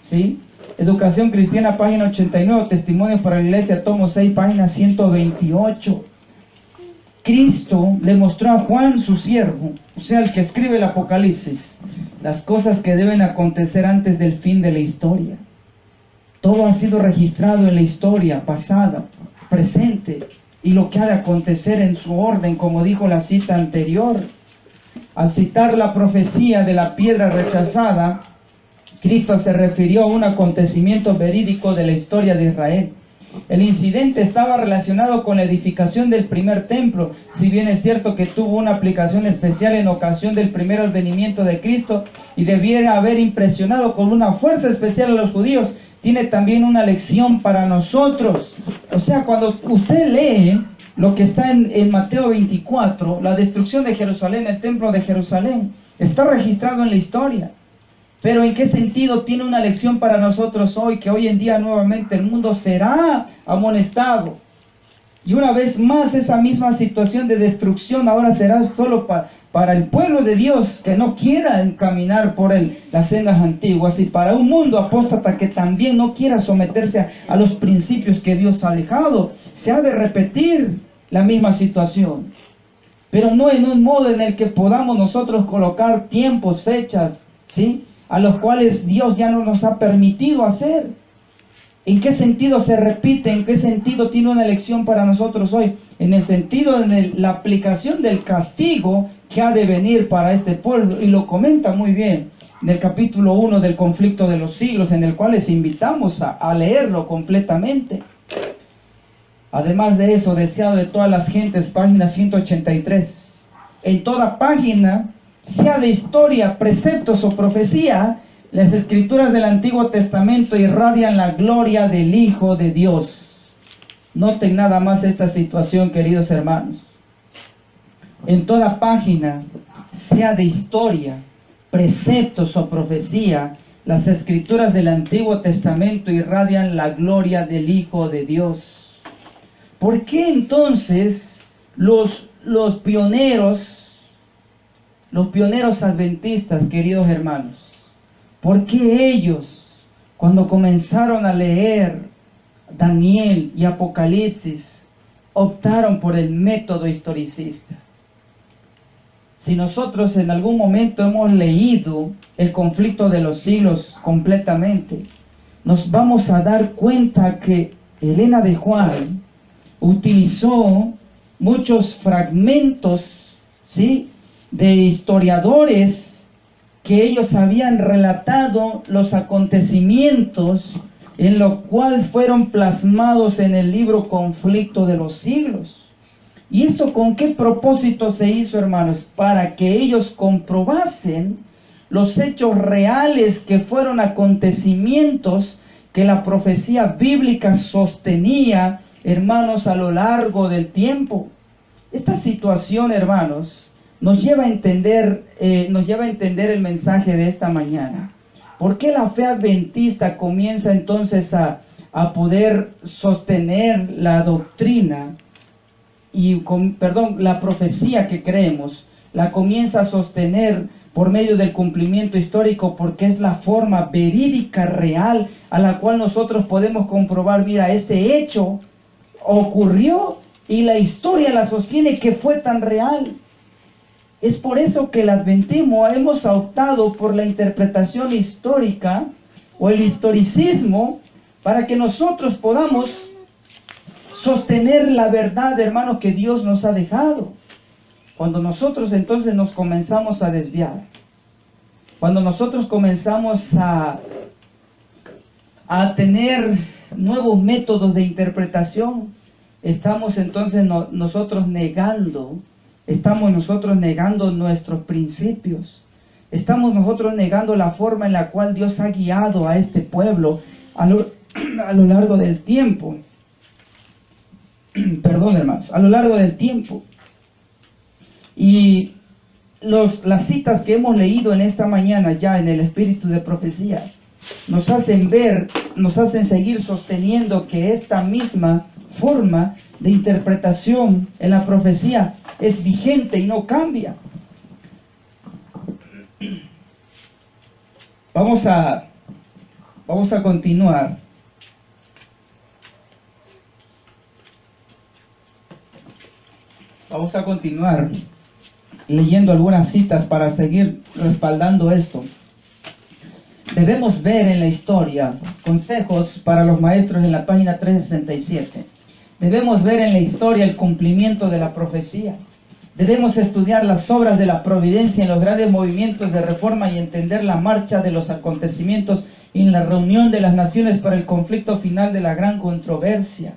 ¿Sí? Educación Cristiana, página 89, Testimonios para la Iglesia, tomo 6, página 128. Cristo le mostró a Juan, su siervo, o sea, el que escribe el Apocalipsis, las cosas que deben acontecer antes del fin de la historia. Todo ha sido registrado en la historia pasada, presente, y lo que ha de acontecer en su orden, como dijo la cita anterior. Al citar la profecía de la piedra rechazada, Cristo se refirió a un acontecimiento verídico de la historia de Israel. El incidente estaba relacionado con la edificación del primer templo, si bien es cierto que tuvo una aplicación especial en ocasión del primer advenimiento de Cristo y debiera haber impresionado con una fuerza especial a los judíos, tiene también una lección para nosotros. O sea, cuando usted lee lo que está en Mateo 24, la destrucción de Jerusalén, el templo de Jerusalén, está registrado en la historia. Pero ¿en qué sentido tiene una lección para nosotros hoy? Que hoy en día nuevamente el mundo será amonestado. Y una vez más esa misma situación de destrucción ahora será solo para el pueblo de Dios que no quiera encaminar por las sendas antiguas, y para un mundo apóstata que también no quiera someterse a los principios que Dios ha dejado. Se ha de repetir la misma situación, pero no en un modo en el que podamos nosotros colocar tiempos, fechas, ¿sí?, a los cuales Dios ya no nos ha permitido hacer. ¿En qué sentido se repite? ¿En qué sentido tiene una lección para nosotros hoy? En el sentido de la aplicación del castigo que ha de venir para este pueblo. Y lo comenta muy bien en el capítulo 1 del conflicto de los siglos, en el cual les invitamos a leerlo completamente. Además de eso, deseado de todas las gentes, página 183. En toda página, sea de historia, preceptos o profecía, las escrituras del Antiguo Testamento irradian la gloria del Hijo de Dios. Noten nada más esta situación, queridos hermanos. En toda página, sea de historia, preceptos o profecía, las escrituras del Antiguo Testamento irradian la gloria del Hijo de Dios. ¿Por qué entonces los pioneros adventistas, queridos hermanos, por qué ellos, cuando comenzaron a leer Daniel y Apocalipsis, optaron por el método historicista? Si nosotros en algún momento hemos leído el conflicto de los siglos completamente, nos vamos a dar cuenta que Elena de Juan utilizó muchos fragmentos, ¿sí?, de historiadores que ellos habían relatado los acontecimientos, en lo cual fueron plasmados en el libro Conflicto de los Siglos. ¿Y esto con qué propósito se hizo, hermanos? Para que ellos comprobasen los hechos reales que fueron acontecimientos que la profecía bíblica sostenía, hermanos, a lo largo del tiempo. Esta situación, hermanos, nos lleva a entender el mensaje de esta mañana. ¿Por qué la fe adventista comienza entonces a poder sostener la doctrina la profecía que creemos, la comienza a sostener por medio del cumplimiento histórico, porque es la forma verídica, real, a la cual nosotros podemos comprobar, mira, este hecho ocurrió y la historia la sostiene que fue tan real. Es por eso que el adventismo hemos optado por la interpretación histórica o el historicismo, para que nosotros podamos sostener la verdad, hermanos, que Dios nos ha dejado. Cuando nosotros entonces nos comenzamos a desviar, cuando nosotros comenzamos a tener nuevos métodos de interpretación, estamos entonces nosotros negando nuestros principios, estamos nosotros negando la forma en la cual Dios ha guiado a este pueblo a lo largo del tiempo. Perdón, hermanos, a lo largo del tiempo. Y las citas que hemos leído en esta mañana ya en el espíritu de profecía nos hacen seguir sosteniendo que esta misma forma de interpretación en la profecía es vigente y no cambia. Vamos a continuar. Vamos a continuar leyendo algunas citas para seguir respaldando esto. Debemos ver en la historia, consejos para los maestros en la página 367. Debemos ver en la historia el cumplimiento de la profecía. Debemos estudiar las obras de la providencia en los grandes movimientos de reforma y entender la marcha de los acontecimientos en la reunión de las naciones para el conflicto final de la gran controversia.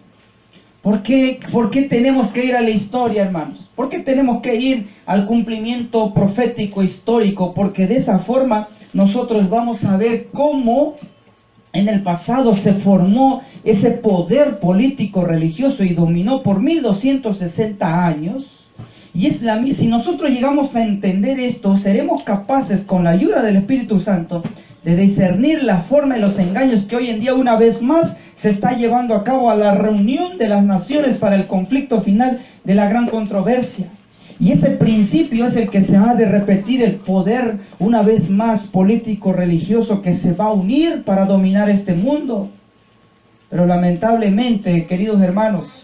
¿Por qué tenemos que ir a la historia, hermanos? ¿Por qué tenemos que ir al cumplimiento profético histórico? Porque de esa forma nosotros vamos a ver cómo en el pasado se formó ese poder político religioso y dominó por 1260 años. Y si nosotros llegamos a entender esto, seremos capaces, con la ayuda del Espíritu Santo, de discernir la forma y los engaños que hoy en día una vez más se está llevando a cabo a la reunión de las naciones para el conflicto final de la gran controversia. Y ese principio es el que se ha de repetir, el poder una vez más político religioso que se va a unir para dominar este mundo. Pero lamentablemente, queridos hermanos,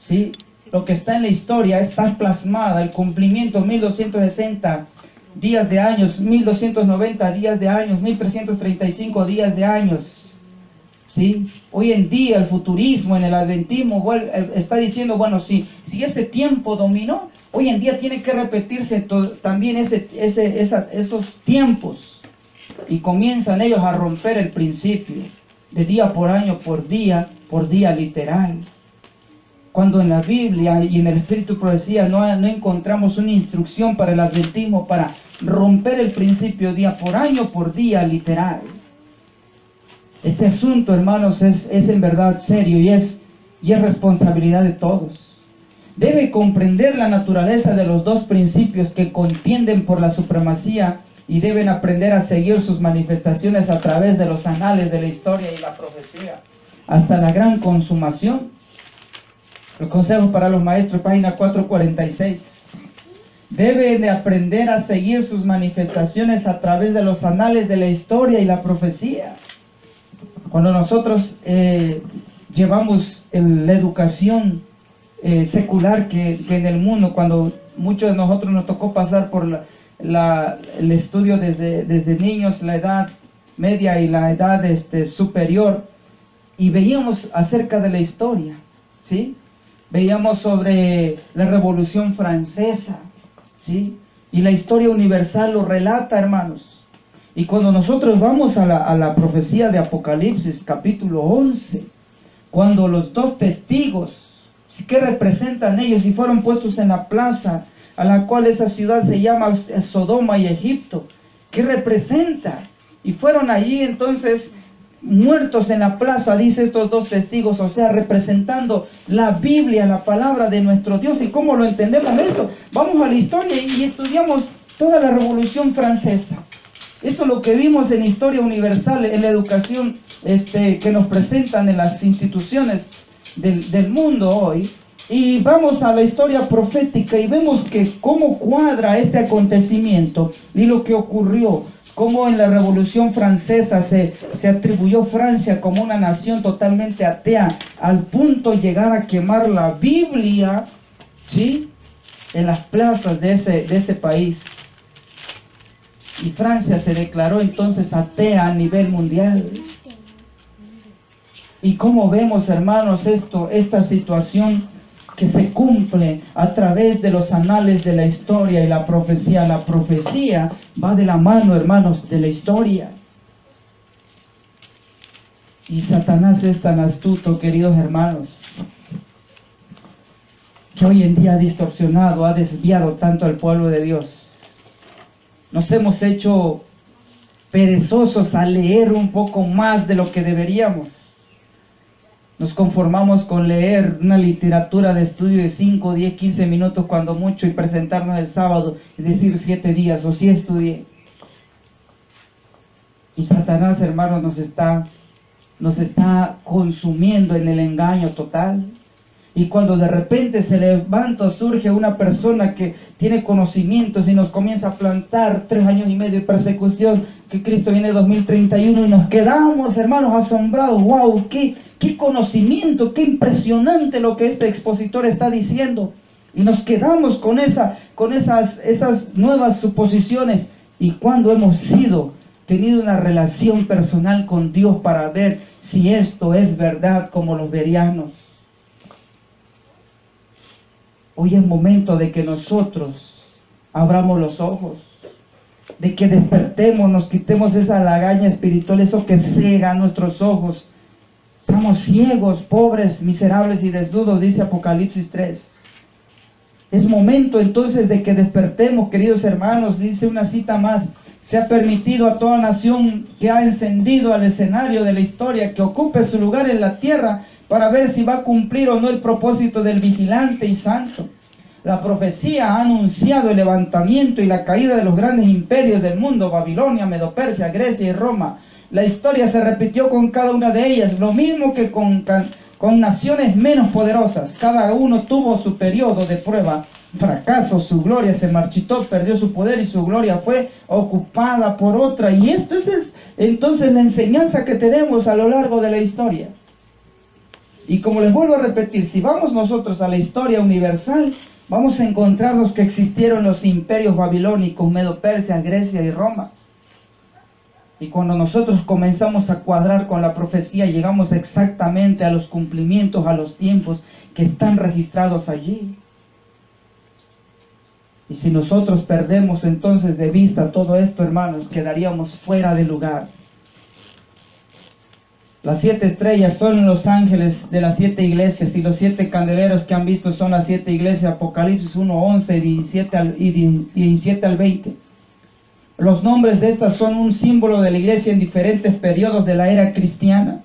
¿sí?, lo que está en la historia está plasmada, el cumplimiento 1260 días de años, 1290 días de años, 1335 días de años. ¿Sí? Hoy en día el futurismo, en el adventismo, está diciendo, bueno, si ese tiempo dominó, hoy en día tiene que repetirse también esos tiempos. Y comienzan ellos a romper el principio de día por año, por día literal. Cuando en la Biblia y en el Espíritu de Profecía no encontramos una instrucción para el adventismo para romper el principio día por año, por día literal. Este asunto, hermanos, es en verdad serio y es responsabilidad de todos. Debe comprender la naturaleza de los dos principios que contienden por la supremacía y deben aprender a seguir sus manifestaciones a través de los anales de la historia y la profecía hasta la gran consumación. Los consejos para los maestros, página 446. Deben de aprender a seguir sus manifestaciones a través de los anales de la historia y la profecía. Cuando nosotros llevamos la educación secular que en el mundo, cuando muchos de nosotros nos tocó pasar por el estudio desde niños, la edad media y la edad superior, y veíamos acerca de la historia, ¿sí? Veíamos sobre la Revolución Francesa, ¿sí? Y la historia universal lo relata, hermanos. Y cuando nosotros vamos a la profecía de Apocalipsis, capítulo 11, cuando los dos testigos, ¿qué representan ellos? Y fueron puestos en la plaza, a la cual esa ciudad se llama Sodoma y Egipto. ¿Qué representa? Y fueron allí entonces muertos en la plaza, dice estos dos testigos, o sea, representando la Biblia, la palabra de nuestro Dios. ¿Y cómo lo entendemos esto? Vamos a la historia y estudiamos toda la Revolución Francesa. Esto es lo que vimos en Historia Universal, en la educación que nos presentan en las instituciones del mundo hoy. Y vamos a la historia profética y vemos que cómo cuadra este acontecimiento y lo que ocurrió, cómo en la Revolución Francesa se atribuyó Francia como una nación totalmente atea, al punto de llegar a quemar la Biblia, ¿sí?, en las plazas de ese país. Y Francia se declaró entonces atea a nivel mundial. Y como vemos, hermanos, esta situación que se cumple a través de los anales de la historia y la profecía. La profecía va de la mano, hermanos, de la historia. Y Satanás es tan astuto, queridos hermanos, que hoy en día ha distorsionado, ha desviado tanto al pueblo de Dios. Nos hemos hecho perezosos a leer un poco más de lo que deberíamos. Nos conformamos con leer una literatura de estudio de 5, 10, 15 minutos cuando mucho y presentarnos el sábado y decir 7 días o sí estudié. Y Satanás, hermanos, nos está consumiendo en el engaño total. Y cuando de repente se levanta o surge una persona que tiene conocimientos y nos comienza a plantar 3 años y medio de persecución, que Cristo viene en 2031, y nos quedamos, hermanos, asombrados. ¡Wow! ¡Qué conocimiento! ¡Qué impresionante lo que este expositor está diciendo! Y nos quedamos con esas nuevas suposiciones. Y cuando hemos tenido una relación personal con Dios para ver si esto es verdad como los bereanos. Hoy es momento de que nosotros abramos los ojos, de que despertemos, nos quitemos esa lagaña espiritual, eso que cega nuestros ojos. Estamos ciegos, pobres, miserables y desnudos, dice Apocalipsis 3. Es momento entonces de que despertemos, queridos hermanos. Dice una cita más: se ha permitido a toda nación que ha encendido al escenario de la historia que ocupe su lugar en la tierra para ver si va a cumplir o no el propósito del vigilante y santo. La profecía ha anunciado el levantamiento y la caída de los grandes imperios del mundo: Babilonia, Medo-Persia, Grecia y Roma. La historia se repitió con cada una de ellas, lo mismo que con naciones menos poderosas. Cada uno tuvo su periodo de prueba, fracaso, su gloria se marchitó, perdió su poder y su gloria fue ocupada por otra. Y esto es entonces la enseñanza que tenemos a lo largo de la historia. Y como les vuelvo a repetir, si vamos nosotros a la historia universal, vamos a encontrarnos que existieron los imperios babilónicos, Medo-Persia, Grecia y Roma. Y cuando nosotros comenzamos a cuadrar con la profecía, llegamos exactamente a los cumplimientos, a los tiempos que están registrados allí. Y si nosotros perdemos entonces de vista todo esto, hermanos, quedaríamos fuera de lugar. Las 7 estrellas son los ángeles de las 7 iglesias, y los 7 candeleros que han visto son las 7 iglesias, Apocalipsis 1, 11 y 17 al 20. Los nombres de estas son un símbolo de la iglesia en diferentes periodos de la era cristiana.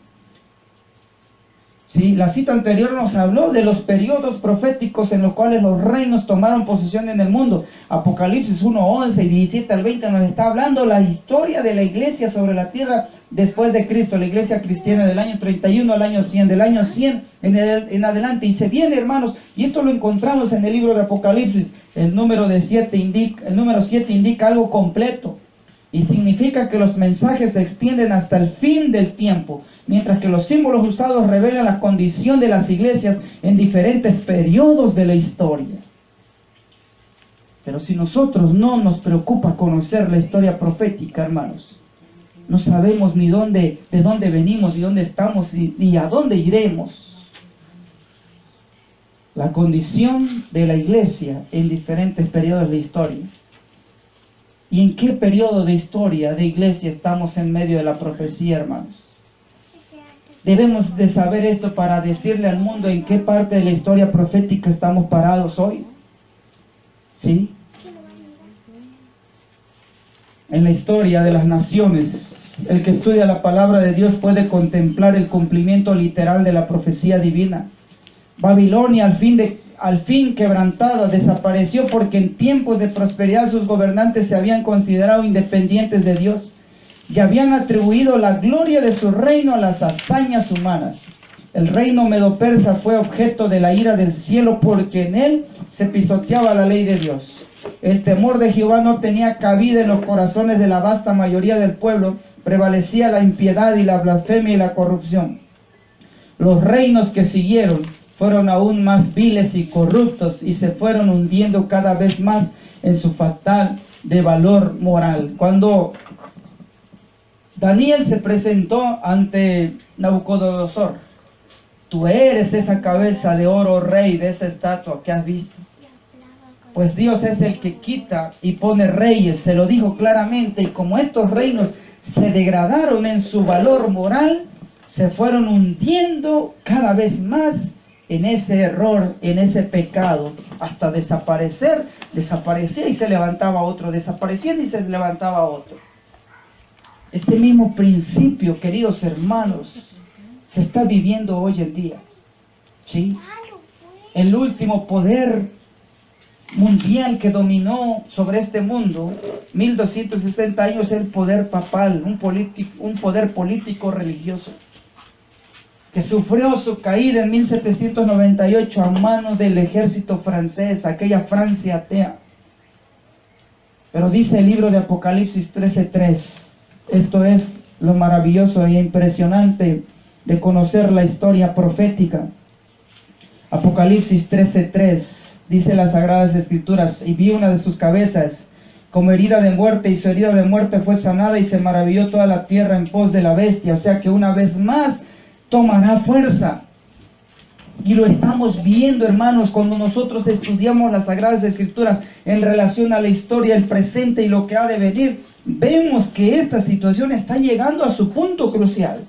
Sí, la cita anterior nos habló de los periodos proféticos en los cuales los reinos tomaron posesión en el mundo. Apocalipsis 1, 11 y 17 al 20 nos está hablando la historia de la iglesia sobre la tierra después de Cristo, la iglesia cristiana del año 31 al año 100, del año 100 en adelante. Y se viene, hermanos, y esto lo encontramos en el libro de Apocalipsis, el número 7 indica algo completo. Y significa que los mensajes se extienden hasta el fin del tiempo, mientras que los símbolos usados revelan la condición de las iglesias en diferentes periodos de la historia. Pero si nosotros no nos preocupa conocer la historia profética, hermanos, no sabemos ni de dónde venimos y dónde estamos y a dónde iremos. La condición de la iglesia en diferentes periodos de la historia. ¿Y en qué periodo de historia, de iglesia, estamos en medio de la profecía, hermanos? Debemos de saber esto para decirle al mundo en qué parte de la historia profética estamos parados hoy. ¿Sí? En la historia de las naciones, el que estudia la palabra de Dios puede contemplar el cumplimiento literal de la profecía divina. Babilonia, al fin quebrantada, desapareció porque en tiempos de prosperidad sus gobernantes se habían considerado independientes de Dios y habían atribuido la gloria de su reino a las hazañas humanas. El reino medo-persa fue objeto de la ira del cielo porque en él se pisoteaba la ley de Dios. El temor de Jehová no tenía cabida en los corazones de la vasta mayoría del pueblo, prevalecía la impiedad y la blasfemia y la corrupción. Los reinos que siguieron fueron aún más viles y corruptos y se fueron hundiendo cada vez más en su fatal de valor moral. Cuando Daniel se presentó ante Nabucodonosor: tú eres esa cabeza de oro, rey, de esa estatua que has visto. Pues Dios es el que quita y pone reyes, se lo dijo claramente, y como estos reinos se degradaron en su valor moral, se fueron hundiendo cada vez más en ese error, en ese pecado, hasta desaparecer. Desaparecía y se levantaba otro, desaparecía y se levantaba otro. Este mismo principio, queridos hermanos, se está viviendo hoy en día, ¿sí? El último poder mundial que dominó sobre este mundo, 1260 años, es el poder papal, un poder político religioso, que sufrió su caída en 1798 a manos del ejército francés, aquella Francia atea. Pero dice el libro de Apocalipsis 13:3, esto es lo maravilloso e impresionante de conocer la historia profética. Apocalipsis 13:3, dice las Sagradas Escrituras: y vi una de sus cabezas como herida de muerte, y su herida de muerte fue sanada, y se maravilló toda la tierra en pos de la bestia. O sea que una vez más tomará fuerza. Y lo estamos viendo, hermanos, cuando nosotros estudiamos las Sagradas Escrituras en relación a la historia, el presente y lo que ha de venir. Vemos que esta situación está llegando a su punto crucial.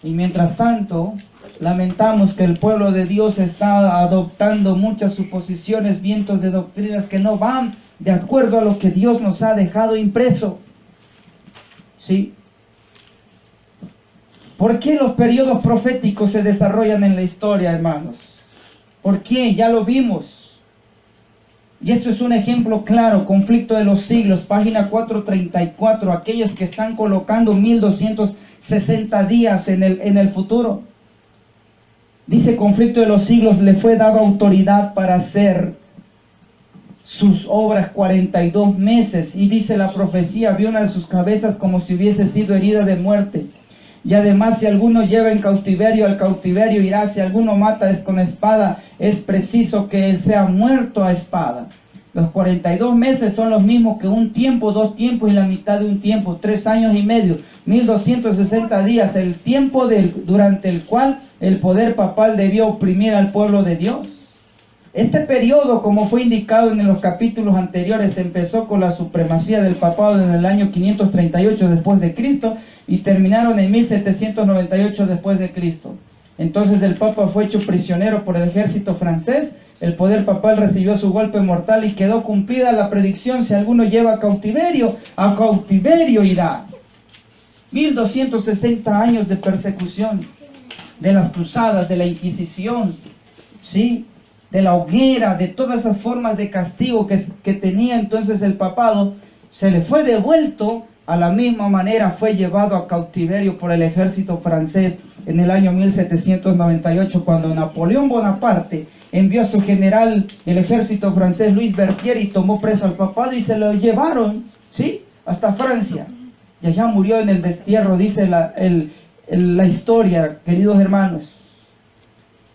Y mientras tanto, lamentamos que el pueblo de Dios está adoptando muchas suposiciones, vientos de doctrinas que no van de acuerdo a lo que Dios nos ha dejado impreso. ¿Sí? ¿Por qué los periodos proféticos se desarrollan en la historia, hermanos? ¿Por qué? Ya lo vimos. Y esto es un ejemplo claro: conflicto de los siglos, página 434, aquellos que están colocando 1260 días en el futuro. Dice: conflicto de los siglos, le fue dada autoridad para hacer sus obras 42 meses. Y dice la profecía: vio una de sus cabezas como si hubiese sido herida de muerte. Y además, si alguno lleva en cautiverio, al cautiverio irá. Si alguno mata es con espada, es preciso que él sea muerto a espada. Los 42 meses son los mismos que un tiempo, 2 tiempos y la mitad de un tiempo, 3 años y medio, 1260 días, el tiempo durante el cual el poder papal debió oprimir al pueblo de Dios. Este periodo, como fue indicado en los capítulos anteriores, empezó con la supremacía del papado en el año 538 después de Cristo y terminaron en 1798 después de Cristo. Entonces el papa fue hecho prisionero por el ejército francés, el poder papal recibió su golpe mortal y quedó cumplida la predicción: si alguno lleva a cautiverio irá. 1260 años de persecución, de las cruzadas, de la Inquisición, ¿sí?, de la hoguera, de todas esas formas de castigo que tenía entonces el papado. Se le fue devuelto a la misma manera, fue llevado a cautiverio por el ejército francés en el año 1798, cuando Napoleón Bonaparte envió a su general del ejército francés, Luis Berthier, y tomó preso al papado y se lo llevaron, ¿sí?, hasta Francia. Y allá murió en el destierro, dice la historia, queridos hermanos.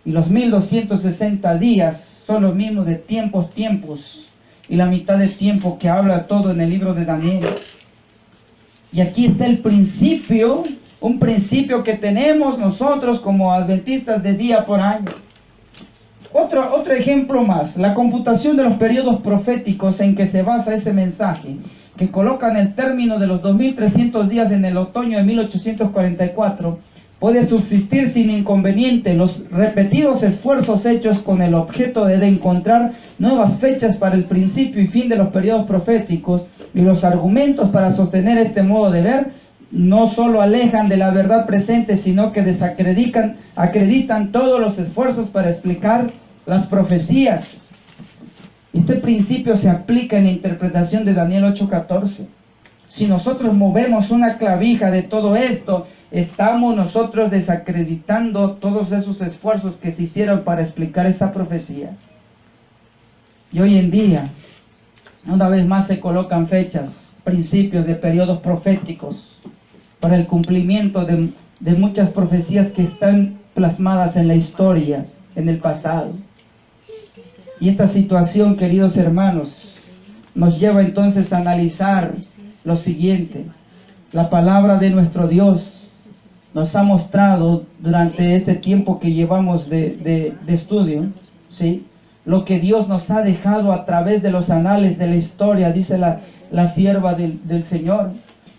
Y los 1260 días son los mismos de tiempos, y la mitad de tiempo que habla todo en el libro de Daniel. Y aquí está el principio, un principio que tenemos nosotros como adventistas de día por año. Otro ejemplo más: la computación de los periodos proféticos en que se basa ese mensaje, que colocan el término de los 2300 días en el otoño de 1844, puede subsistir sin inconveniente. Los repetidos esfuerzos hechos con el objeto de encontrar nuevas fechas para el principio y fin de los periodos proféticos y los argumentos para sostener este modo de ver no solo alejan de la verdad presente, sino que acreditan todos los esfuerzos para explicar las profecías. Este principio se aplica en la interpretación de Daniel 8:14. Si nosotros movemos una clavija de todo esto estamos nosotros desacreditando todos esos esfuerzos que se hicieron para explicar esta profecía. Y hoy en día, una vez más se colocan fechas, principios de periodos proféticos para el cumplimiento de muchas profecías que están plasmadas en la historia, en el pasado. Y esta situación, queridos hermanos, nos lleva entonces a analizar lo siguiente. La palabra de nuestro Dios nos ha mostrado durante este tiempo que llevamos de estudio, ¿sí?, lo que Dios nos ha dejado a través de los anales de la historia, dice la sierva del Señor.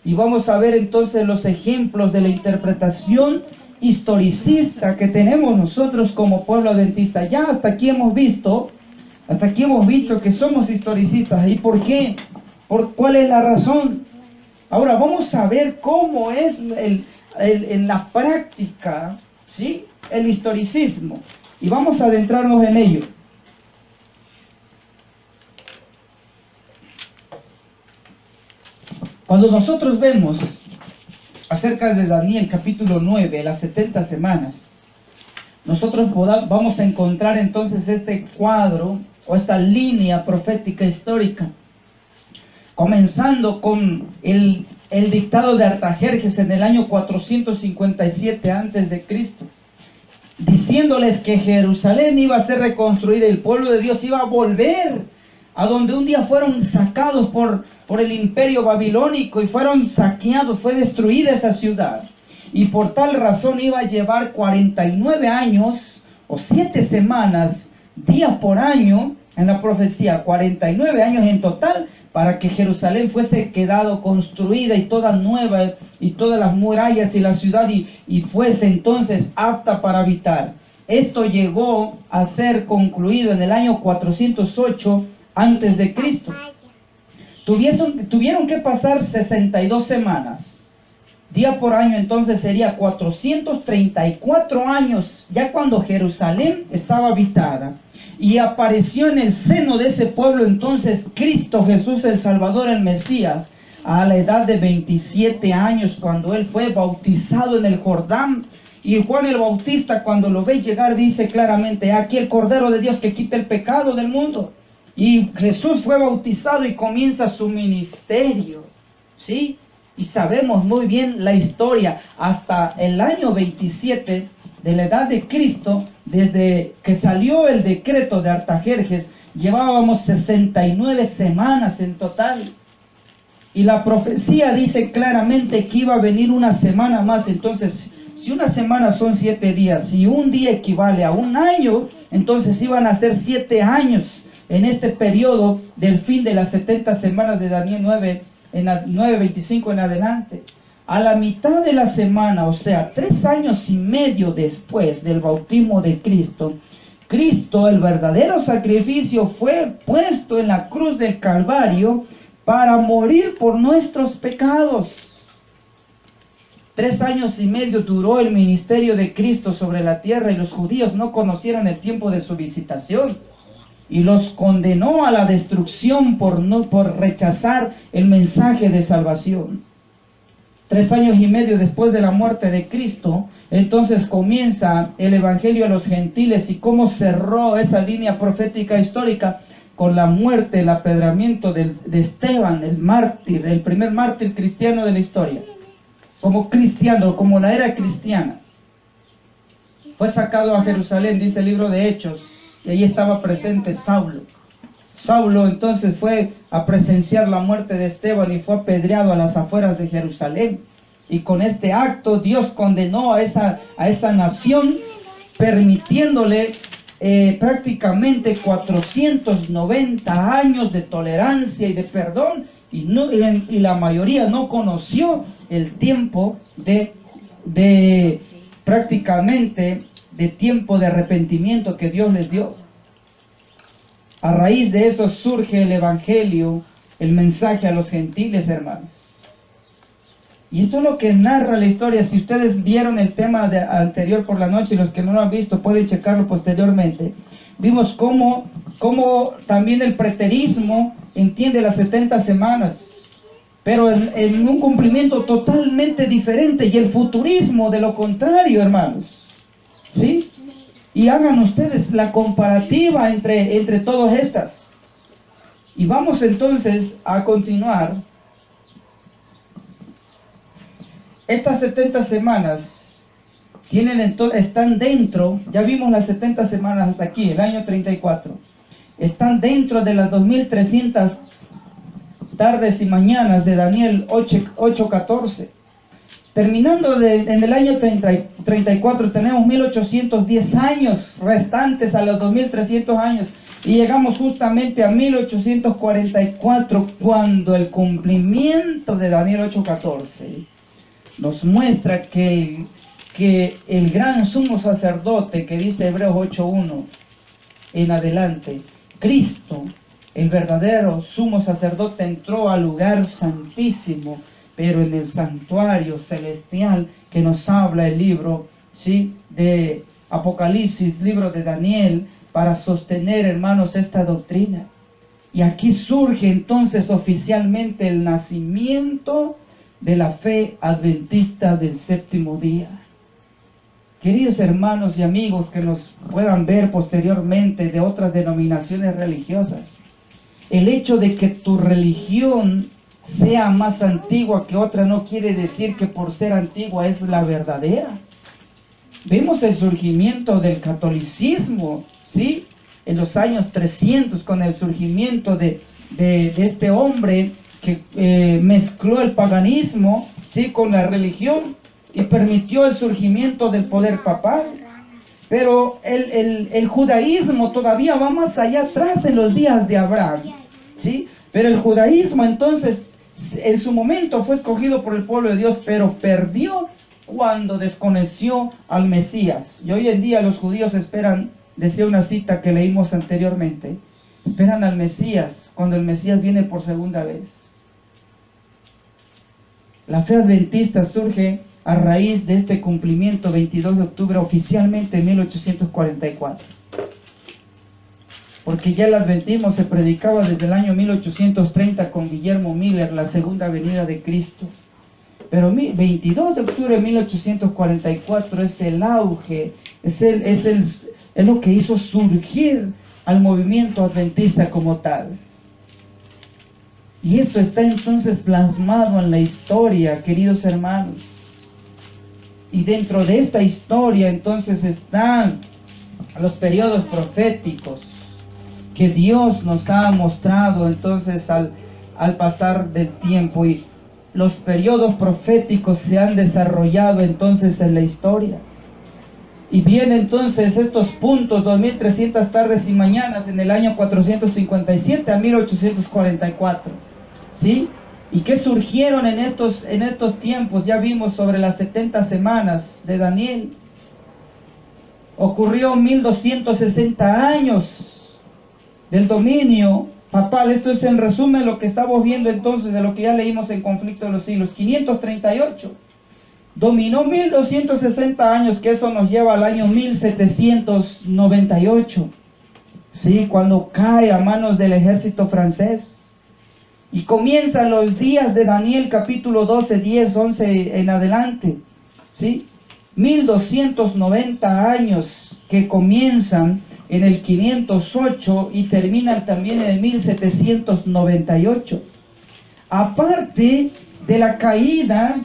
Y vamos a ver entonces los ejemplos de la interpretación historicista que tenemos nosotros como pueblo adventista. Ya hasta aquí hemos visto que somos historicistas. ¿Y por qué? ¿Cuál es la razón? Ahora vamos a ver cómo es en la práctica, ¿sí?, el historicismo. Y vamos a adentrarnos en ello. Cuando nosotros vemos acerca de Daniel capítulo 9, las 70 semanas, nosotros vamos a encontrar entonces este cuadro o esta línea profética histórica, comenzando con el dictado de Artajerjes en el año 457 a.C., diciéndoles que Jerusalén iba a ser reconstruida, el pueblo de Dios iba a volver a donde un día fueron sacados por el imperio babilónico y fueron saqueados, fue destruida esa ciudad. Y por tal razón iba a llevar 49 años o 7 semanas, días por año, en la profecía, 49 años en total, para que Jerusalén fuese quedado construida y toda nueva, y todas las murallas y la ciudad, y fuese entonces apta para habitar. Esto llegó a ser concluido en el año 408 antes de Cristo. Tuvieron que pasar 62 semanas. Día por año entonces sería 434 años, ya cuando Jerusalén estaba habitada. Y apareció en el seno de ese pueblo entonces Cristo Jesús el Salvador, el Mesías, a la edad de 27 años, cuando él fue bautizado en el Jordán. Y Juan el Bautista, cuando lo ve llegar, dice claramente: aquí el Cordero de Dios que quita el pecado del mundo. Y Jesús fue bautizado y comienza su ministerio, ¿sí? Y sabemos muy bien la historia. Hasta el año 27 de la edad de Cristo, desde que salió el decreto de Artajerjes, llevábamos 69 semanas en total. Y la profecía dice claramente que iba a venir una semana más. Entonces, si una semana son 7 días, si un día equivale a un año, entonces iban a ser 7 años en este periodo del fin de las 70 semanas de Daniel 9, en la 9:25 en adelante. A la mitad de la semana, o sea, 3 años y medio después del bautismo de Cristo, el verdadero sacrificio, fue puesto en la cruz del Calvario para morir por nuestros pecados. 3 años y medio duró el ministerio de Cristo sobre la tierra, y los judíos no conocieron el tiempo de su visitación, y los condenó a la destrucción por rechazar el mensaje de salvación. 3 años y medio después de la muerte de Cristo, entonces comienza el Evangelio a los gentiles. Y cómo cerró esa línea profética histórica con la muerte, el apedramiento de Esteban, el mártir, el primer mártir cristiano de la historia. Como cristiano, como la era cristiana. Fue sacado a Jerusalén, dice el libro de Hechos, y allí estaba presente Saulo. Saulo entonces fue a presenciar la muerte de Esteban y fue apedreado a las afueras de Jerusalén. Y con este acto Dios condenó a esa nación, permitiéndole prácticamente 490 años de tolerancia y de perdón, y la mayoría no conoció el tiempo prácticamente de tiempo de arrepentimiento que Dios les dio. A raíz de eso surge el Evangelio, el mensaje a los gentiles, hermanos. Y esto es lo que narra la historia. Si ustedes vieron el tema anterior por la noche, y los que no lo han visto pueden checarlo posteriormente. Vimos cómo también el preterismo entiende las 70 semanas. pero en un cumplimiento totalmente diferente, y el futurismo de lo contrario, hermanos. ¿Sí? Y hagan ustedes la comparativa entre todas estas. Y vamos entonces a continuar. Estas 70 semanas están dentro, ya vimos las 70 semanas hasta aquí, el año 34. Están dentro de las 2300 tardes y mañanas de Daniel 8:14. Terminando en el año 34, tenemos 1810 años restantes a los 2300 años. Y llegamos justamente a 1844, cuando el cumplimiento de Daniel 8:14 nos muestra que el gran sumo sacerdote, que dice Hebreos 8:1 en adelante, Cristo, el verdadero sumo sacerdote, entró al lugar santísimo, pero en el santuario celestial que nos habla el libro, ¿sí?, de Apocalipsis, libro de Daniel, para sostener, hermanos, esta doctrina. Y aquí surge entonces oficialmente el nacimiento de la fe adventista del séptimo día. Queridos hermanos y amigos que nos puedan ver posteriormente de otras denominaciones religiosas, el hecho de que tu religión sea más antigua que otra no quiere decir que por ser antigua es la verdadera. Vemos el surgimiento del catolicismo, ¿sí?, en los años 300, con el surgimiento de este hombre que mezcló el paganismo, ¿sí?, con la religión, y permitió el surgimiento del poder papal. Pero el judaísmo todavía va más allá atrás, en los días de Abraham, ¿sí? Pero el judaísmo entonces en su momento fue escogido por el pueblo de Dios, pero perdió cuando desconoció al Mesías. Y hoy en día los judíos esperan, decía una cita que leímos anteriormente, esperan al Mesías cuando el Mesías viene por segunda vez. La fe adventista surge a raíz de este cumplimiento 22 de octubre oficialmente en 1844. Porque ya el adventismo se predicaba desde el año 1830 con Guillermo Miller, la segunda venida de Cristo. Pero 22 de octubre de 1844 es el auge, es lo que hizo surgir al movimiento adventista como tal. Y esto está entonces plasmado en la historia, queridos hermanos. Y dentro de esta historia entonces están los periodos proféticos que Dios nos ha mostrado entonces al pasar del tiempo. Y los periodos proféticos se han desarrollado entonces en la historia. Y vienen entonces estos puntos, 2300 tardes y mañanas, en el año 457 a 1844. ¿Sí? ¿Y qué surgieron en estos tiempos? Ya vimos sobre las 70 semanas de Daniel. Ocurrió 1260 años del dominio papal. Esto es en resumen lo que estamos viendo entonces de lo que ya leímos en Conflicto de los Siglos. 538. Dominó 1260 años, que eso nos lleva al año 1798. ¿Sí? Cuando cae a manos del ejército francés. Y comienzan los días de Daniel, capítulo 12, 10, 11 en adelante. ¿Sí? 1290 años que comienzan en el 508 y terminan también en el 1798. Aparte de la caída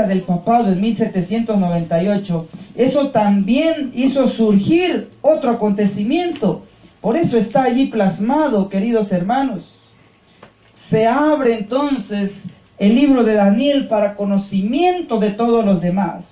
del papado en 1798, eso también hizo surgir otro acontecimiento. Por eso está allí plasmado, queridos hermanos. Se abre entonces el libro de Daniel para conocimiento de todos los demás.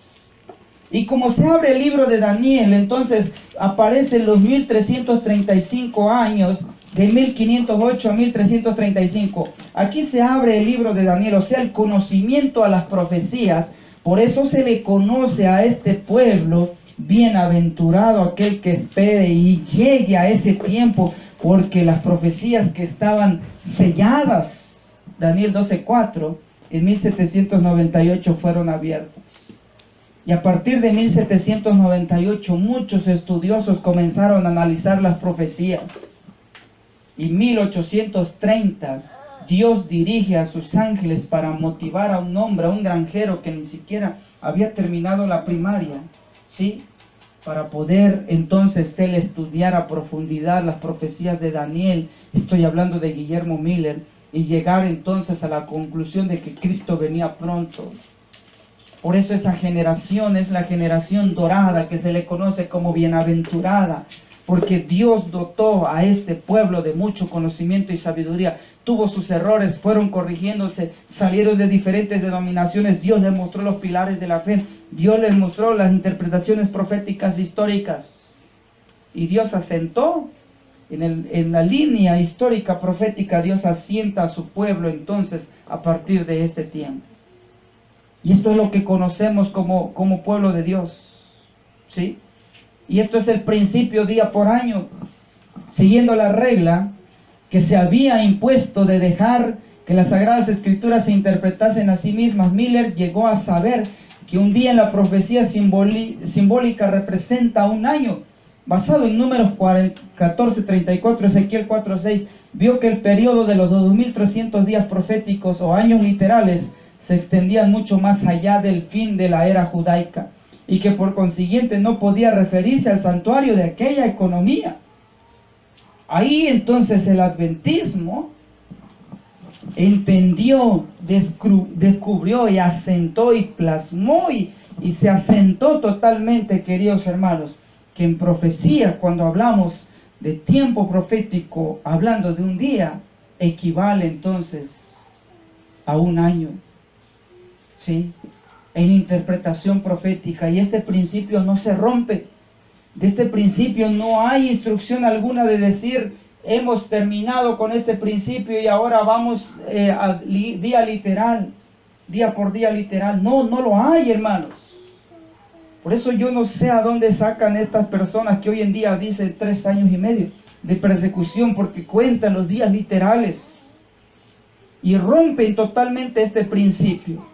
Y como se abre el libro de Daniel, entonces aparecen los 1335 años, de 1508 a 1335. Aquí se abre el libro de Daniel, o sea, el conocimiento a las profecías. Por eso se le conoce a este pueblo bienaventurado aquel que espere y llegue a ese tiempo, porque las profecías que estaban selladas, Daniel 12:4, en 1798 fueron abiertas. Y a partir de 1798 muchos estudiosos comenzaron a analizar las profecías. Y 1830 Dios dirige a sus ángeles para motivar a un hombre, a un granjero que ni siquiera había terminado la primaria, ¿sí? Para poder entonces él estudiar a profundidad las profecías de Daniel, estoy hablando de Guillermo Miller, y llegar entonces a la conclusión de que Cristo venía pronto. Por eso esa generación es la generación dorada, que se le conoce como bienaventurada, porque Dios dotó a este pueblo de mucho conocimiento y sabiduría. Tuvo sus errores, fueron corrigiéndose, salieron de diferentes denominaciones. Dios les mostró los pilares de la fe. Dios les mostró las interpretaciones proféticas históricas. Y Dios asentó en la línea histórica profética. Dios asienta a su pueblo entonces a partir de este tiempo. Y esto es lo que conocemos como pueblo de Dios, ¿sí? Y esto es el principio día por año, siguiendo la regla que se había impuesto de dejar que las Sagradas Escrituras se interpretasen a sí mismas. Miller llegó a saber que un día en la profecía simbólica representa un año. Basado en Números 14:34, Ezequiel 4:6, vio que el periodo de los 2300 días proféticos o años literales se extendían mucho más allá del fin de la era judaica, y que por consiguiente no podía referirse al santuario de aquella economía. Ahí entonces el adventismo entendió, descubrió y asentó y plasmó y se asentó totalmente, queridos hermanos, que en profecía, cuando hablamos de tiempo profético, hablando de un día, equivale entonces a un año, ¿sí? En interpretación profética. Y este principio no se rompe. De este principio no hay instrucción alguna de decir, hemos terminado con este principio y ahora vamos a día literal, día por día literal. No, no lo hay, hermanos. Por eso yo no sé a dónde sacan estas personas que hoy en día dicen 3 años y medio de persecución, porque cuentan los días literales y rompen totalmente este principio.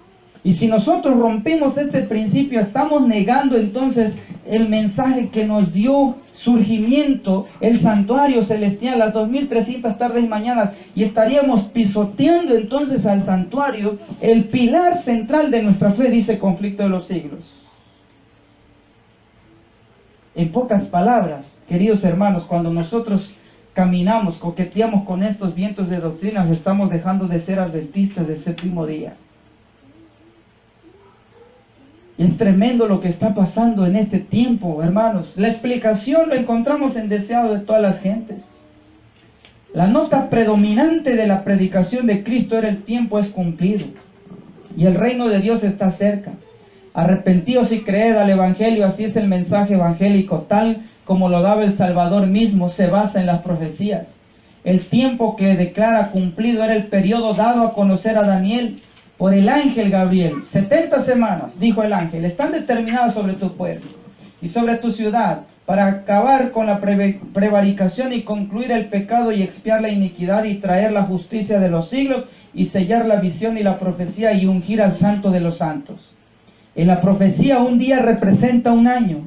Y si nosotros rompemos este principio, estamos negando entonces el mensaje que nos dio surgimiento, el santuario celestial, las 2300 tardes y mañanas, y estaríamos pisoteando entonces al santuario, el pilar central de nuestra fe, dice Conflicto de los Siglos. En pocas palabras, queridos hermanos, cuando nosotros caminamos, coqueteamos con estos vientos de doctrinas, estamos dejando de ser adventistas del séptimo día. Es tremendo lo que está pasando en este tiempo, hermanos. La explicación lo encontramos en Deseado de todas las gentes. La nota predominante de la predicación de Cristo era: el tiempo es cumplido y el reino de Dios está cerca. Arrepentíos y creed al Evangelio. Así es el mensaje evangélico, tal como lo daba el Salvador mismo, se basa en las profecías. El tiempo que declara cumplido era el periodo dado a conocer a Daniel por el ángel Gabriel. 70 semanas, dijo el ángel, están determinadas sobre tu pueblo y sobre tu ciudad, para acabar con la prevaricación y concluir el pecado y expiar la iniquidad y traer la justicia de los siglos y sellar la visión y la profecía y ungir al santo de los santos. En la profecía un día representa un año.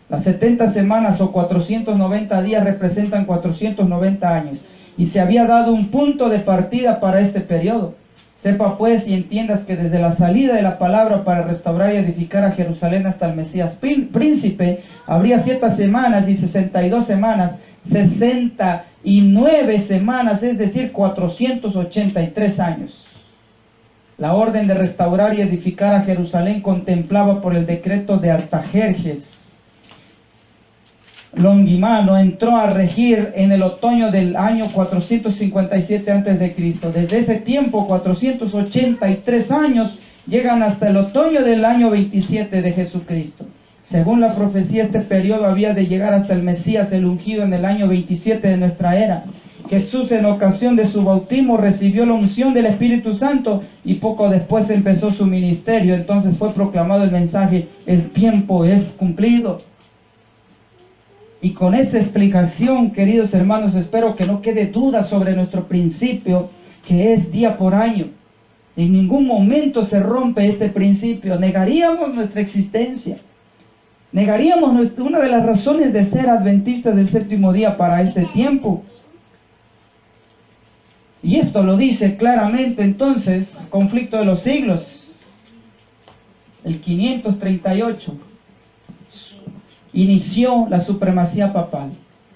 Las 70 semanas o 490 días representan 490 años. Y se había dado un punto de partida para este periodo. Sepa pues y entiendas que desde la salida de la palabra para restaurar y edificar a Jerusalén hasta el Mesías príncipe, habría 7 semanas y 62 semanas, 69 semanas, es decir, 483 años. La orden de restaurar y edificar a Jerusalén contemplaba por el decreto de Artajerjes Longimano, entró a regir en el otoño del año 457 a.C. Desde ese tiempo, 483 años, llegan hasta el otoño del año 27 de Jesucristo. Según la profecía, este periodo había de llegar hasta el Mesías, el ungido, en el año 27 de nuestra era. Jesús, en ocasión de su bautismo, recibió la unción del Espíritu Santo y poco después empezó su ministerio. Entonces fue proclamado el mensaje: el tiempo es cumplido. Y con esta explicación, queridos hermanos, espero que no quede duda sobre nuestro principio, que es día por año. En ningún momento se rompe este principio. Negaríamos nuestra existencia. Negaríamos una de las razones de ser adventistas del séptimo día para este tiempo. Y esto lo dice claramente entonces, conflicto de los siglos, el 538, inició la supremacía papal.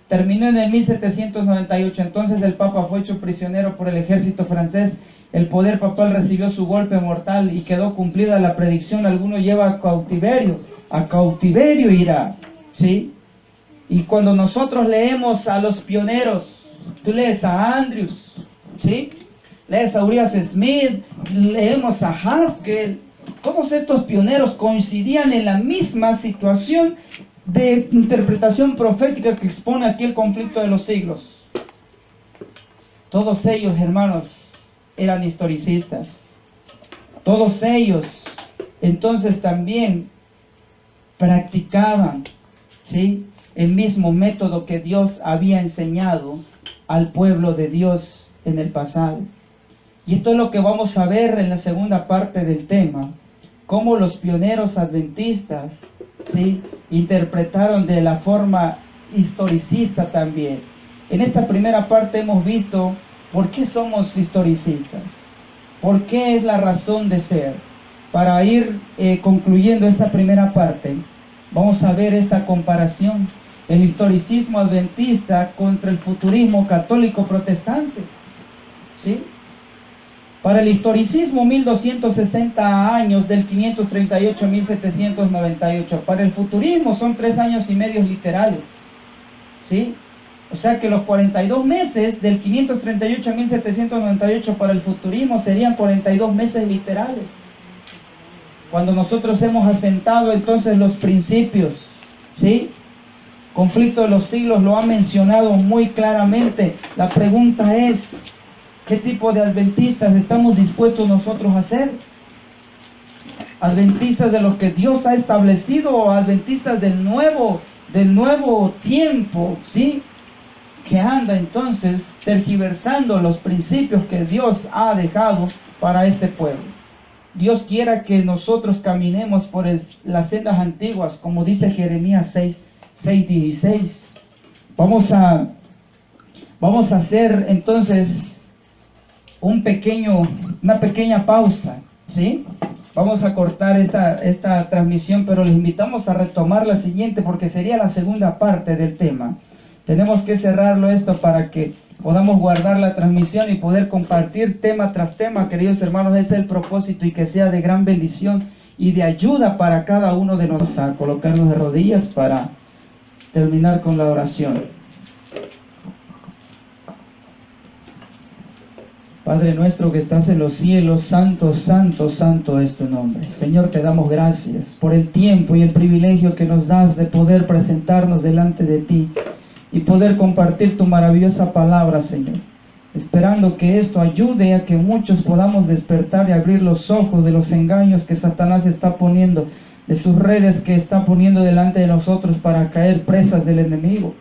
Terminó en el 1798, entonces el Papa fue hecho prisionero por el ejército francés, el poder papal recibió su golpe mortal y quedó cumplida la predicción, alguno lleva a cautiverio irá, ¿sí? Y cuando nosotros leemos a los pioneros, tú lees a Andrews, ¿sí? Lees a Urias Smith, leemos a Haskell, todos estos pioneros coincidían en la misma situación de interpretación profética que expone aquí el conflicto de los siglos. Todos ellos, hermanos, eran historicistas. Todos ellos, entonces, también practicaban, ¿sí?, el mismo método que Dios había enseñado al pueblo de Dios en el pasado. Y esto es lo que vamos a ver en la segunda parte del tema, cómo los pioneros adventistas, ¿sí?, interpretaron de la forma historicista también. En esta primera parte hemos visto por qué somos historicistas, por qué es la razón de ser. Para ir concluyendo esta primera parte, vamos a ver esta comparación, el historicismo adventista contra el futurismo católico protestante, ¿sí? Para el historicismo, 1260 años, del 538 a 1798. Para el futurismo son 3 años y medio literales, ¿sí? O sea que los 42 meses del 538 a 1798 para el futurismo serían 42 meses literales. Cuando nosotros hemos asentado entonces los principios, ¿sí? Conflicto de los siglos lo ha mencionado muy claramente. La pregunta es, ¿qué tipo de adventistas estamos dispuestos nosotros a ser? ¿Adventistas de los que Dios ha establecido o adventistas del nuevo tiempo, ¿sí?, que anda entonces tergiversando los principios que Dios ha dejado para este pueblo? Dios quiera que nosotros caminemos por las sendas antiguas, como dice Jeremías 6:16. Vamos a hacer entonces una pequeña pausa, ¿sí? Vamos a cortar esta transmisión, pero les invitamos a retomar la siguiente, porque sería la segunda parte del tema. Tenemos que cerrarlo esto para que podamos guardar la transmisión y poder compartir tema tras tema, queridos hermanos. Ese es el propósito, y que sea de gran bendición y de ayuda para cada uno de nosotros. A colocarnos de rodillas para terminar con la oración. Padre nuestro que estás en los cielos, santo, santo, santo es tu nombre. Señor, te damos gracias por el tiempo y el privilegio que nos das de poder presentarnos delante de ti y poder compartir tu maravillosa palabra, Señor. Esperando que esto ayude a que muchos podamos despertar y abrir los ojos de los engaños que Satanás está poniendo, de sus redes que está poniendo delante de nosotros para caer presas del enemigo.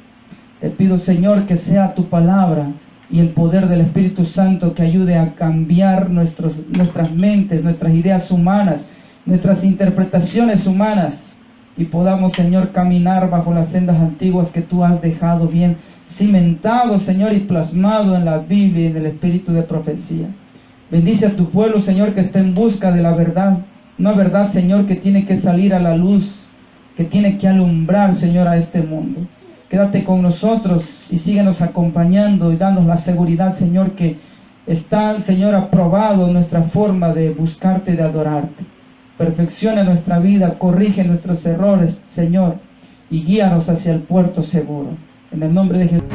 Te pido, Señor, que sea tu palabra y el poder del Espíritu Santo que ayude a cambiar nuestras mentes, nuestras ideas humanas, nuestras interpretaciones humanas, y podamos, Señor, caminar bajo las sendas antiguas que tú has dejado bien cimentado, Señor, y plasmado en la Biblia y en el espíritu de profecía. Bendice a tu pueblo, Señor, que está en busca de la verdad, una verdad, Señor, que tiene que salir a la luz, que tiene que alumbrar, Señor, a este mundo. Quédate con nosotros y síguenos acompañando y danos la seguridad, Señor, que está, Señor, aprobado nuestra forma de buscarte y de adorarte. Perfecciona nuestra vida, corrige nuestros errores, Señor, y guíanos hacia el puerto seguro. En el nombre de Jesús.